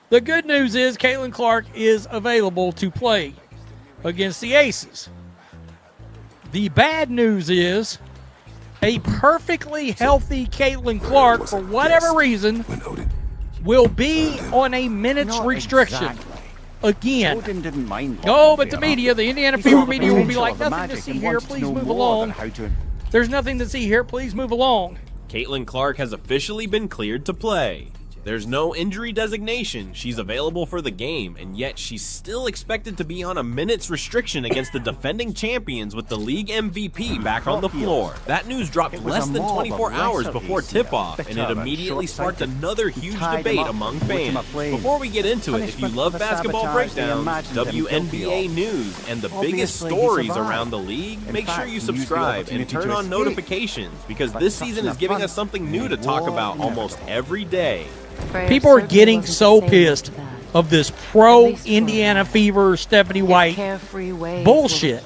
The good news is Caitlin Clark is available to play against the Aces. The bad news is a perfectly healthy Caitlin Clark, for whatever reason, will be on a minutes restriction again. Oh, but the media, the Indiana Fever media will be like, nothing to see here, please move along. There's nothing to see here, please move along. Caitlin Clark has officially been cleared to play. There's no injury designation, she's available for the game, and yet she's still expected to be on a minutes restriction against the defending champions with the league MVP back on the floor. That news dropped less than 24 hours before tip-off, and it immediately sparked another huge debate among fans. Before we get into it, if you love basketball breakdowns, WNBA news, and the biggest stories around the league, make sure you subscribe and turn on notifications, because this season is giving us something new to talk about almost every day. People are getting so pissed of this pro-Indiana Fever Stephanie White bullshit.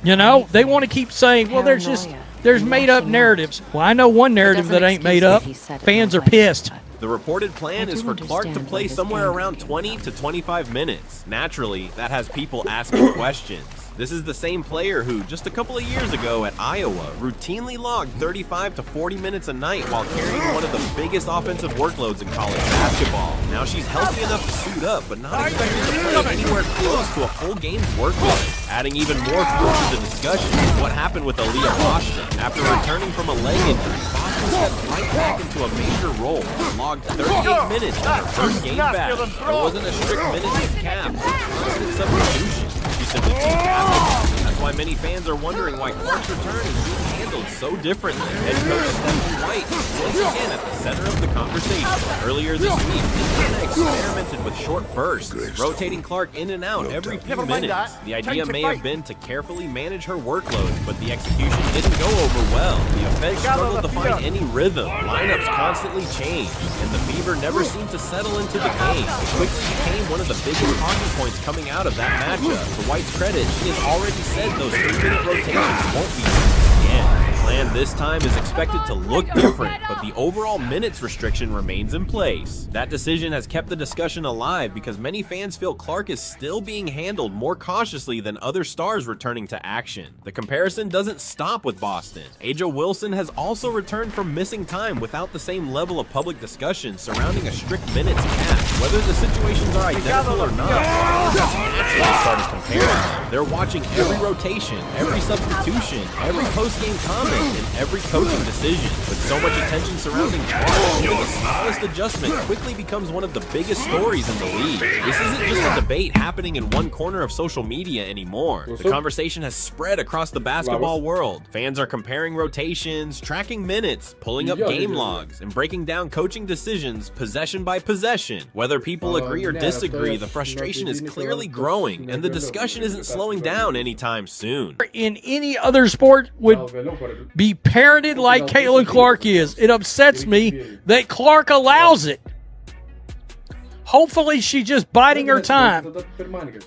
You know, they want to keep saying, well, there's made-up narratives. Well, I know one narrative that ain't made up. Fans are pissed. The reported plan is for Clark to play somewhere around 20 to 25 minutes. Naturally, that has people asking questions. This is the same player who, just a couple of years ago at Iowa, routinely logged 35 to 40 minutes a night while carrying one of the biggest offensive workloads in college basketball. Now she's healthy enough to suit up, but not expected to play anywhere close to a full game's workload. Adding even more fuel to the discussion is what happened with Aaliyah Boston. After returning from a leg injury, Boston stepped right back into a major role and logged 38 minutes in her first game back. There wasn't a strict minutes cap, but constant substitution. She simply kept happening. That's why many fans are wondering why Clark's return is being handled so differently. Head coach Stephanie White is once again at the center of the conversation. Earlier this week, Indiana experimented with short bursts, rotating Clark in and out every few minutes. The idea may have been to carefully manage her workload, but the execution didn't go over well. The offense struggled to find any rhythm. Lineups constantly changed, and the Fever never seemed to settle into the game. It quickly became one of the biggest talking points coming out of that matchup. To White's credit, she has already said those 3-minute rotations won't be again. The plan this time is expected to look different, but the overall minutes restriction remains in place. That decision has kept the discussion alive because many fans feel Clark is still being handled more cautiously than other stars returning to action. The comparison doesn't stop with Boston. Aja Wilson has also returned from missing time without the same level of public discussion surrounding a strict minutes cap. Whether the situations are identical or not, fans have naturally started comparing them. They're watching every rotation, every substitution, every post-game comment, and every coaching decision. With so much attention surrounding Clark, even the smallest adjustment quickly becomes one of the biggest stories in the league. This isn't just a debate happening in one corner of social media anymore. The conversation has spread across the basketball world. Fans are comparing rotations, tracking minutes, pulling up game logs, and breaking down coaching decisions possession by possession. Whether people agree or disagree, the frustration is clearly growing, and the discussion isn't slowing down anytime soon. In any other sport would be parented like Caitlin Clark is. It upsets me that Clark allows it. Hopefully she's just biding her time.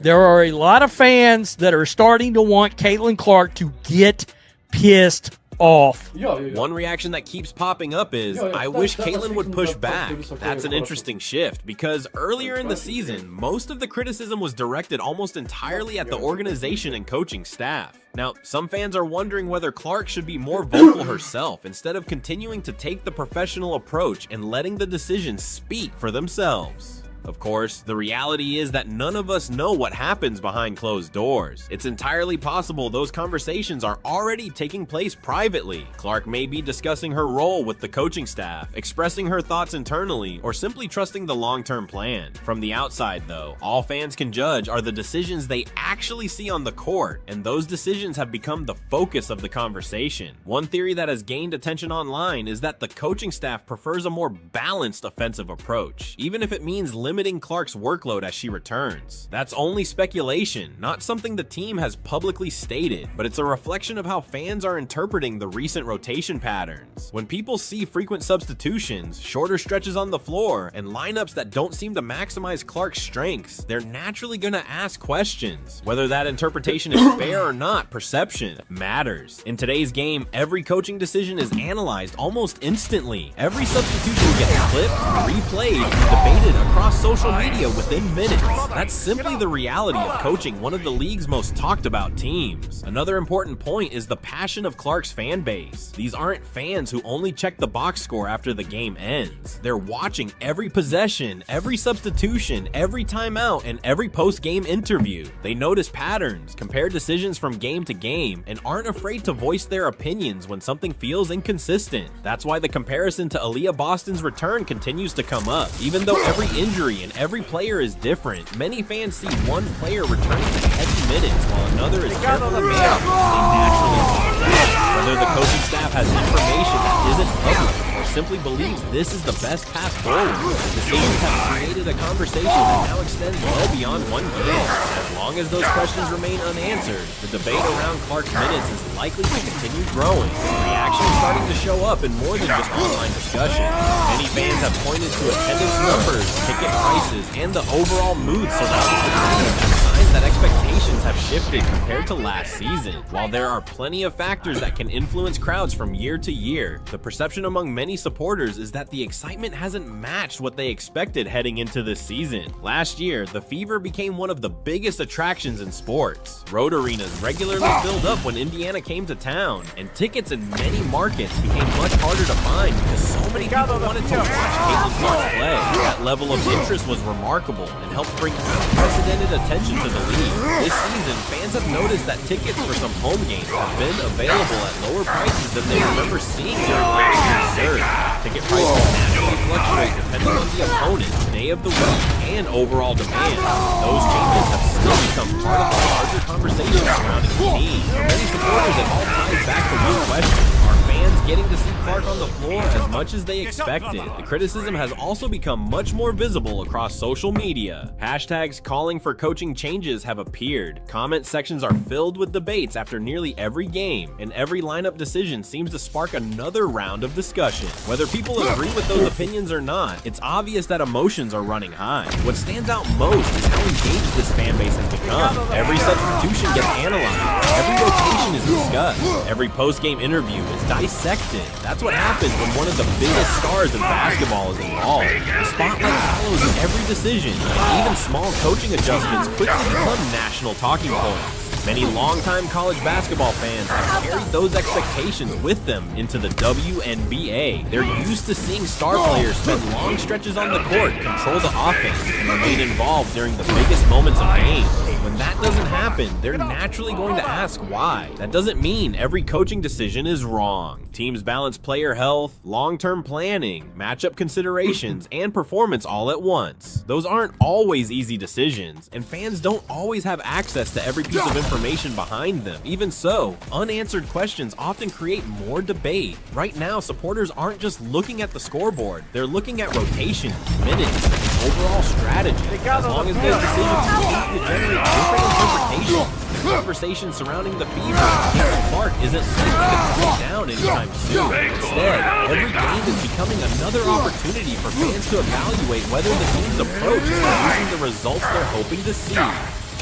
There are a lot of fans that are starting to want Caitlin Clark to get pissed off. One reaction that keeps popping up is, I wish Caitlin would push back. That's an interesting shift, because earlier in the season, most of the criticism was directed almost entirely at the organization and coaching staff. Now, some fans are wondering whether Clark should be more vocal herself instead of continuing to take the professional approach and letting the decisions speak for themselves. Of course, the reality is that none of us know what happens behind closed doors. It's entirely possible those conversations are already taking place privately. Clark may be discussing her role with the coaching staff, expressing her thoughts internally, or simply trusting the long-term plan. From the outside, though, all fans can judge are the decisions they actually see on the court, and those decisions have become the focus of the conversation. One theory that has gained attention online is that the coaching staff prefers a more balanced offensive approach, even if it means limiting Clark's workload as she returns. That's only speculation, not something the team has publicly stated, but it's a reflection of how fans are interpreting the recent rotation patterns. When people see frequent substitutions, shorter stretches on the floor, and lineups that don't seem to maximize Clark's strengths, they're naturally gonna ask questions. Whether that interpretation is fair or not, perception matters. In today's game, every coaching decision is analyzed almost instantly. Every substitution gets clipped, replayed, and debated across social media within minutes. That's simply the reality of coaching one of the league's most talked about teams. Another important point is the passion of Clark's fan base. These aren't fans who only check the box score after the game ends. They're watching every possession, every substitution, every timeout, and every post-game interview. They notice patterns, compare decisions from game to game, and aren't afraid to voice their opinions when something feels inconsistent. That's why the comparison to Aaliyah Boston's return continues to come up. Even though every injury and every player is different, many fans see one player returning to heavy minutes while another is carefully managed. They naturally see that. Whether the coaching staff has information that isn't public or simply believes this is the best path forward, decisions have created a conversation that now extends well beyond one game. As long as those questions remain unanswered, the debate around Clark's minutes is likely to continue growing. Reaction is starting to show up in more than just online discussion. Many fans have pointed to attendance numbers, ticket prices, and the overall mood surrounding the team as signs that expectations have shifted compared to last season. While there are plenty of factors that can influence crowds from year to year, the perception among many supporters is that the excitement hasn't matched what they expected heading into this season. Last year, the Fever became one of the biggest attractions in sports. Road arenas regularly filled up when Indiana came to town, and tickets in many markets became much harder to find because so many people wanted to watch Caitlin Clark play. That level of interest was remarkable and helped bring unprecedented attention to the league. This season, fans have noticed that tickets for some home games have been available at lower prices than they remember seeing during last year's surge. Ticket prices naturally fluctuate depending on the opponent, day of the week, and overall demand. Those changes have still become part of the larger conversation surrounding the team. For many supporters, it all ties back to one question: are fans getting to see Clark on the floor as much as they expected? The criticism has also become much more visible across social media. Hashtags calling for coaching changes have appeared. Comment sections are filled with debates after nearly every game, and every lineup decision seems to spark another round of discussion. Whether people agree with those opinions or not, it's obvious that emotions are running high. What stands out most is how engaged this fan base has become. Every substitution gets analyzed, every rotation is discussed, every post-game interview is dissected. That's what happens when one of the biggest stars in basketball is involved. The spotlight follows every decision, and even small coaching adjustments quickly become national talking points. Many longtime college basketball fans have carried those expectations with them into the WNBA. They're used to seeing star players spend long stretches on the court, control the offense, and remain involved during the biggest moments of games. When that doesn't happen, they're naturally going to ask why. That doesn't mean every coaching decision is wrong. Teams balance player health, long-term planning, matchup considerations, and performance all at once. Those aren't always easy decisions, and fans don't always have access to every piece of information behind them. Even so, unanswered questions often create more debate. Right now, supporters aren't just looking at the scoreboard, they're looking at rotations, minutes, and overall strategy. As long as those decisions continue to generate different interpretations, the conversation surrounding the Fever and Caitlin Clark isn't likely to cool down anytime soon. Instead, every game is becoming another opportunity for fans to evaluate whether the team's approach is producing the results they're hoping to see.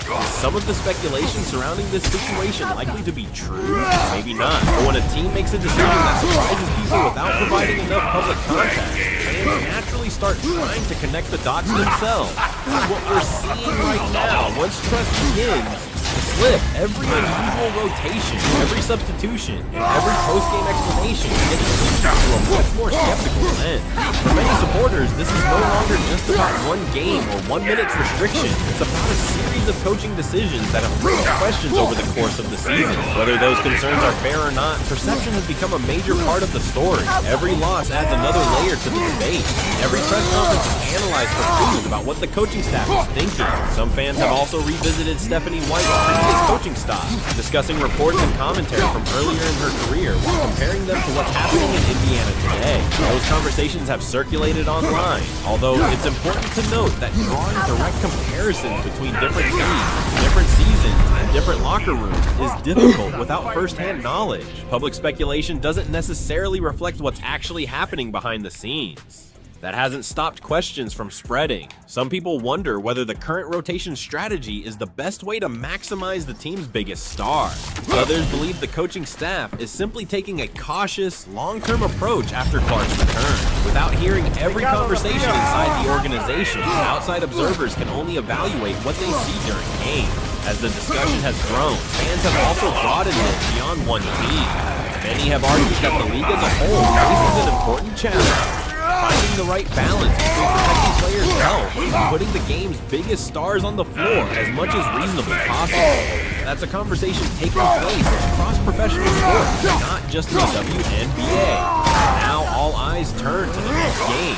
Is some of the speculation surrounding this situation likely to be true? Maybe not. But when a team makes a decision that surprises people without providing enough public context, fans naturally start trying to connect the dots themselves. What we're seeing right now, once trust begins, The slip, every unusual rotation, every substitution, and every post-game explanation gets through a much more skeptical lens. For many supporters, this is no longer just about one game or 1 minute's restriction. It's about a series of coaching decisions that have raised questions over the course of the season. Whether those concerns are fair or not, perception has become a major part of the story. Every loss adds another layer to the debate. Every press conference is analyzed for clues about what the coaching staff is thinking. Some fans have also revisited Stephanie White's previous coaching style, discussing reports and commentary from earlier in her career while comparing them to what's happening in Indiana today. Those conversations have circulated online, although it's important to note that drawing direct comparisons between different teams, different seasons, and different locker rooms is difficult without first-hand knowledge. Public speculation doesn't necessarily reflect what's actually happening behind the scenes. That hasn't stopped questions from spreading. Some people wonder whether the current rotation strategy is the best way to maximize the team's biggest star. Others believe the coaching staff is simply taking a cautious, long-term approach after Clark's return. Without hearing every conversation inside the organization, outside observers can only evaluate what they see during games. As the discussion has grown, fans have also broadened it beyond one team. Many have argued that the league as a whole faces an important challenge. Finding the right balance between protecting players' health and putting the game's biggest stars on the floor as much as reasonably possible. That's a conversation taking place across professional sports, not just in the WNBA. Now all eyes turn to the next game.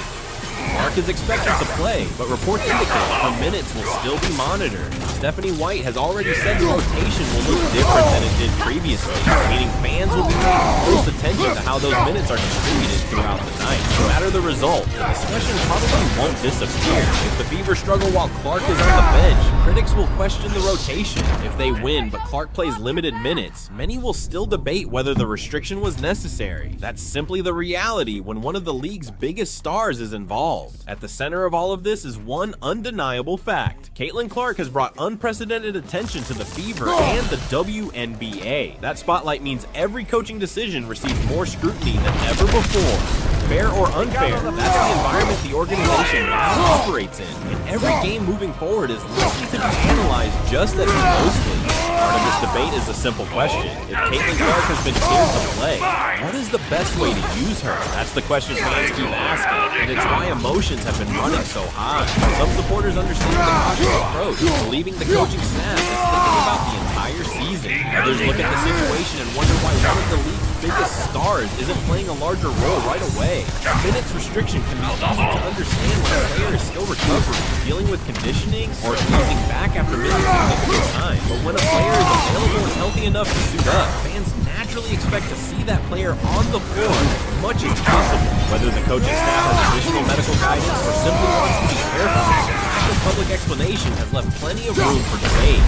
Clark is expected to play, but reports indicate her minutes will still be monitored. Stephanie White has already said the rotation will look different than it did previously, meaning fans will be paying close attention to how those minutes are distributed throughout the night. No matter the result, the discussion probably won't disappear. If the Fever struggle while Clark is on the bench, critics will question the rotation. If they win but Clark plays limited minutes, many will still debate whether the restriction was necessary. That's simply the reality when one of the league's biggest stars is involved. At the center of all of this is one undeniable fact. Caitlin Clark has brought unprecedented attention to the Fever and the WNBA. That spotlight means every coaching decision receives more scrutiny than ever before. Fair or unfair, that's the environment the organization now operates in, and every game moving forward is likely to be analyzed just as closely. Part of this debate is a simple question. If Caitlin Clark has been cleared to play, what is the best way to use her? That's the question fans keep asking, and it's why emotions have been running so high. Some supporters understand the cautious approach, believing the coaching staff is thinking about the entire season. Others look at the situation and wonder why one of the league's biggest stars isn't playing a larger role right away. Minutes restriction can be easy to understand when a player is still recovering, dealing with conditioning, or easing back after missing significant time. But when a player is available and healthy enough to suit up, fans naturally expect to see that player on the floor as much as possible. Whether the coaching staff has additional medical guidance or simply wants to be careful, the lack of public explanation has left plenty of room for debate.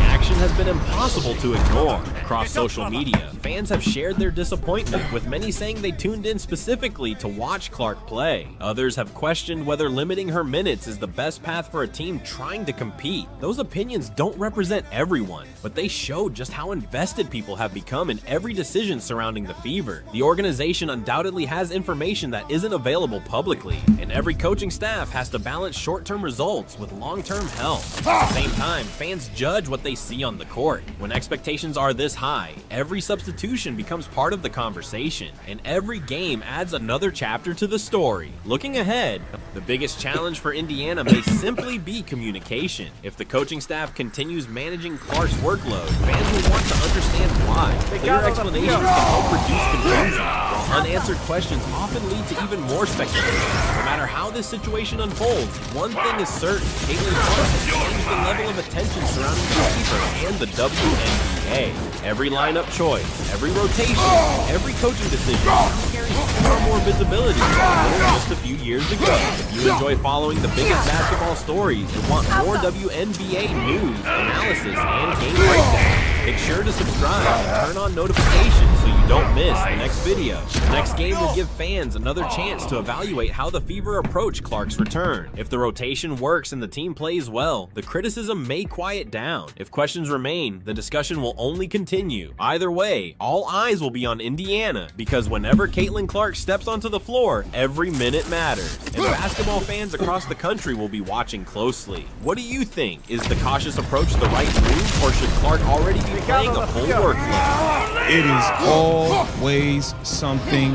Action has been impossible to ignore. Across social media, fans have shared their disappointment, with many saying they tuned in specifically to watch Clark play. Others have questioned whether limiting her minutes is the best path for a team trying to compete. Those opinions don't represent everyone, but they show just how invested people have become in every decision surrounding the Fever. The organization undoubtedly has information that isn't available publicly, and every coaching staff has to balance short-term results with long-term health. At the same time, fans judge what they see on the court. When expectations are this high, every substitution becomes part of the conversation, and every game adds another chapter to the story. Looking ahead, the biggest challenge for Indiana may simply be communication. If the coaching staff continues managing Clark's workload, fans will want to understand why. Clear explanations can help reduce confusion, while unanswered questions often lead to even more speculation. No matter how this situation unfolds, one thing is certain: Caitlin Clark has changed the level of attention surrounding the Fever and the WNBA. Every lineup choice, every rotation, and every coaching decision carries far more visibility than just a few years ago. If you enjoy following the biggest basketball stories and want more WNBA news, analysis, and game breakdowns, Make sure to subscribe and turn on notifications so you don't miss the next video. The next game will give fans another chance to evaluate how the Fever approach Clark's return. If the rotation works and the team plays well, the criticism may quiet down. If questions remain, the discussion will only continue. Either way, all eyes will be on Indiana, because whenever Caitlin Clark steps onto the floor, every minute matters, and basketball fans across the country will be watching closely. What do you think? Is the cautious approach the right move, or should Clark already be playing a full workload? It is always something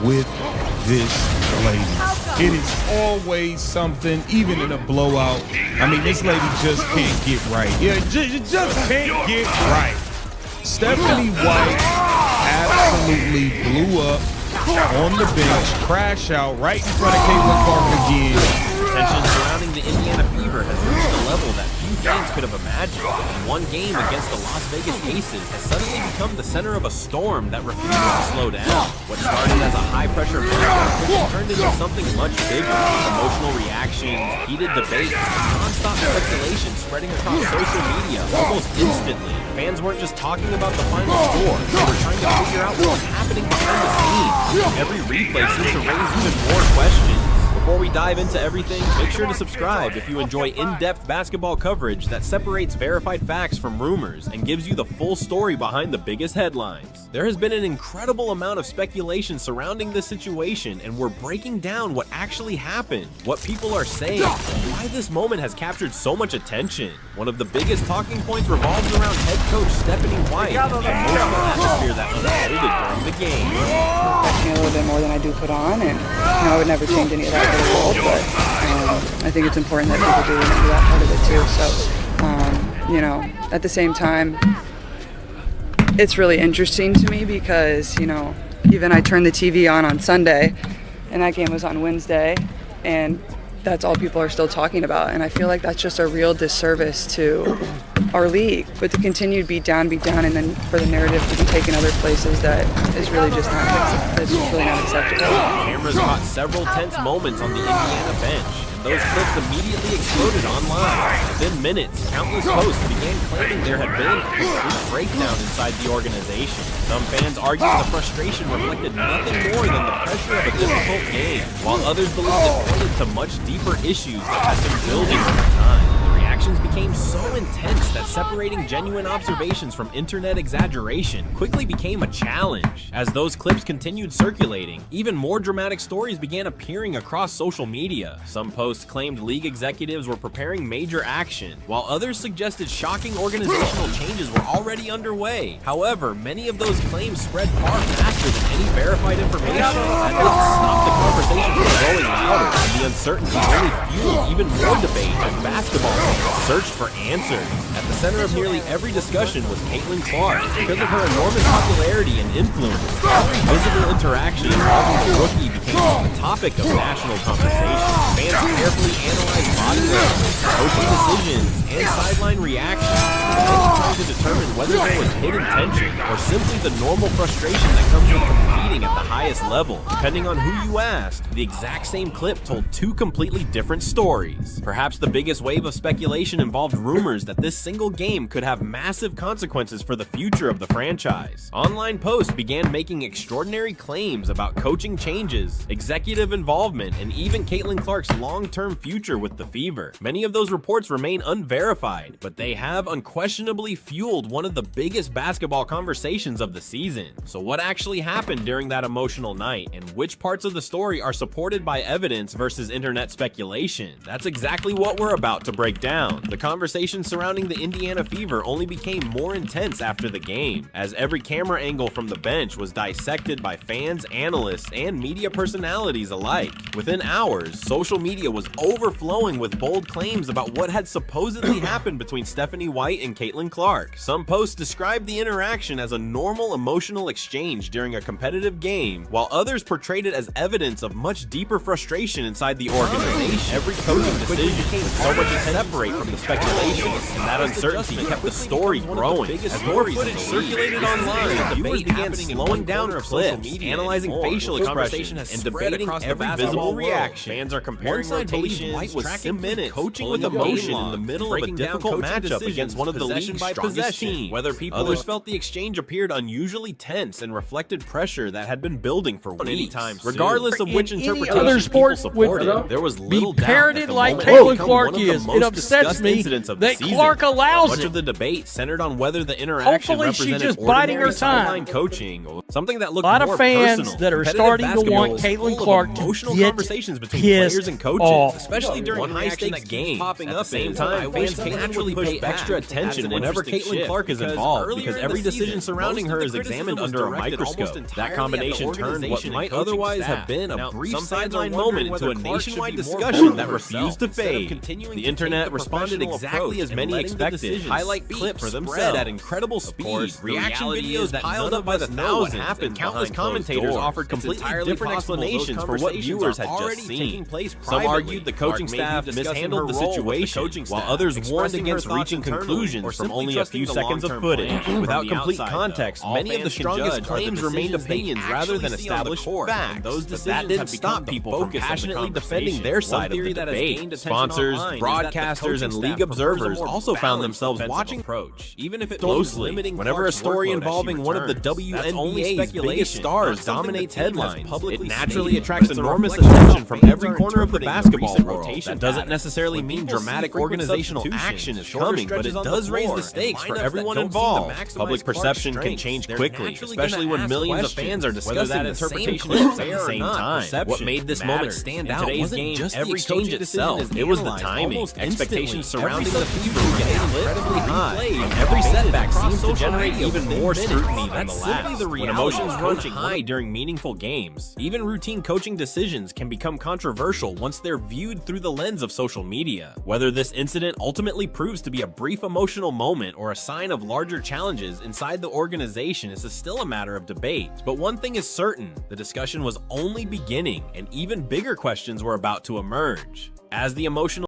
with this lady. It is always something, even in a blowout. I mean, this lady just can't get right. Yeah, just can't get right. Stephanie White absolutely blew up on the bench, crash out right in front of Caitlin Clark again. Tension surrounding the Indiana Fever has reached a level that few fans could have imagined. And one game against the Las Vegas Aces has suddenly become the center of a storm that refuses to slow down. What started as a high-pressure match quickly turned into something much bigger. Emotional reactions, heated debates, and non-stop speculation spreading across social media almost instantly. Fans weren't just talking about the final score, they were trying to figure out what was happening behind the scenes. Every replay seems to raise even more questions. Before we dive into everything, make sure to subscribe if you enjoy in-depth basketball coverage that separates verified facts from rumors and gives you the full story behind the biggest headlines. There has been an incredible amount of speculation surrounding this situation, and we're breaking down what actually happened, what people are saying, and why this moment has captured so much attention. One of the biggest talking points revolves around head coach Stephanie White and the emotional atmosphere that unfolded during the game. Affects me a little bit more than I do put on, and I would never change any of that for the world, but I think it's important that people do remember that part of it too. So, at the same time, it's really interesting to me because, even I turned the TV on Sunday, and that game was on Wednesday, and that's all people are still talking about, and I feel like that's just a real disservice to our league. But to continue to beat down, and then for the narrative to be taken other places, that is really just not acceptable. Cameras caught several tense moments on the Indiana bench, and those clips immediately exploded online. Within minutes, countless posts began claiming there had been a complete breakdown inside the organization. Some fans argued the frustration reflected nothing more than the pressure of a difficult game, while others believed it pointed to much deeper issues that had been building over time. Reactions became so intense that separating genuine observations from internet exaggeration quickly became a challenge. As those clips continued circulating, even more dramatic stories began appearing across social media. Some posts claimed league executives were preparing major action, while others suggested shocking organizational changes were already underway. However, many of those claims spread far faster than any verified information. That didn't stop the conversation from growing louder, and the uncertainty only fueled even more debate as basketball fans searched for answers. At the center of nearly every discussion was Caitlin Clark. Because of her enormous popularity and influence, every visible interaction involving the rookie became a topic of national conversation. Fans carefully analyzed body language, coaching decisions, and sideline reactions, trying to determine whether there was hidden tension or simply the normal frustration that comes with competing at the highest level. Depending on who you asked, the exact same clip told two completely different stories. Perhaps the biggest wave of speculation involved rumors that this single game could have massive consequences for the future of the franchise. Online posts began making extraordinary claims about coaching changes, executive involvement, and even Caitlin Clark's long-term future with the Fever. Many of those reports remain unverified, but they have unquestionably fueled one of the biggest basketball conversations of the season. So what actually happened during that emotional night, and which parts of the story are supported by evidence versus internet speculation? That's exactly what we're about to break down. The conversation surrounding the Indiana Fever only became more intense after the game, as every camera angle from the bench was dissected by fans, analysts, and media personalities alike. Within hours, social media was overflowing with bold claims about what had supposedly happened between Stephanie White and Caitlin Clark. Some posts described the interaction as a normal emotional exchange during a competitive game, while others portrayed it as evidence of much deeper frustration inside the organization. Every coaching decision became so much to separate from the speculation, and that uncertainty kept the story growing. As more footage circulated online, viewers began slowing down clips, analyzing facial expressions, and debating every visible reaction. Fans are comparing rotations, tracking minutes, coaching with emotion in the middle of a difficult matchup against one of the league's strongest possession, whether others felt the exchange appeared unusually tense and reflected pressure that had been building for weeks. Regardless of which interpretation other sport people supported, there was little doubt that parroted the like moment had Caitlin become Clark one of the is. It most upsets discussed me incidents of the that season. Clark allows Much it. of the debate centered on whether the interaction Hopefully she's represented just biding her ordinary time. sideline coaching or something that A looked lot more of fans personal. that are Competitive starting to basketball want is Caitlin full of Clark to emotional get conversations between pissed players and coaches, off. especially during high-stakes games. At the same time, fans naturally pay extra attention whenever Caitlin Clark is involved because every decision surrounding her is examined under a microscope. That combination turned what might otherwise have been a brief sideline moment into a nationwide discussion that refused to fade. The internet responded exactly as many expected. Highlight clips spread at incredible speed. Reaction videos that piled up by the thousands, and countless commentators offered completely different explanations for what viewers had just seen. Some argued the coaching staff mishandled the situation, while others warned against reaching conclusions from only a few seconds of footage. Without complete context, many of the strongest claims remained opinions rather than established facts. But that didn't stop people from passionately defending their side of the debate. Sponsors, broadcasters, and league observers also found themselves watching approach, even if it closely. Whenever a story involving one of the WNBA's biggest stars dominates headlines, it naturally attracts enormous attention from every corner of the basketball world. That doesn't necessarily mean dramatic organizational action is coming, but it does raise the stakes for everyone involved. Public perception can change quickly, especially when millions of fans are discussing the same clips at the same time. What made this moment stand out wasn't just the exchange itself, it was the timing. Expectations surrounding the Fever were getting incredibly high, and every setback seems to generate even more scrutiny than the last. When emotions run high during meaningful games, even routine coaching decisions can become controversial once they're viewed through the lens of social media. Whether this incident ultimately proves to be a brief emotional moment or a sign of larger challenges inside the organization is still a matter of debate. But one thing is certain, the discussion was only beginning and even bigger questions were about to emerge. As the emotional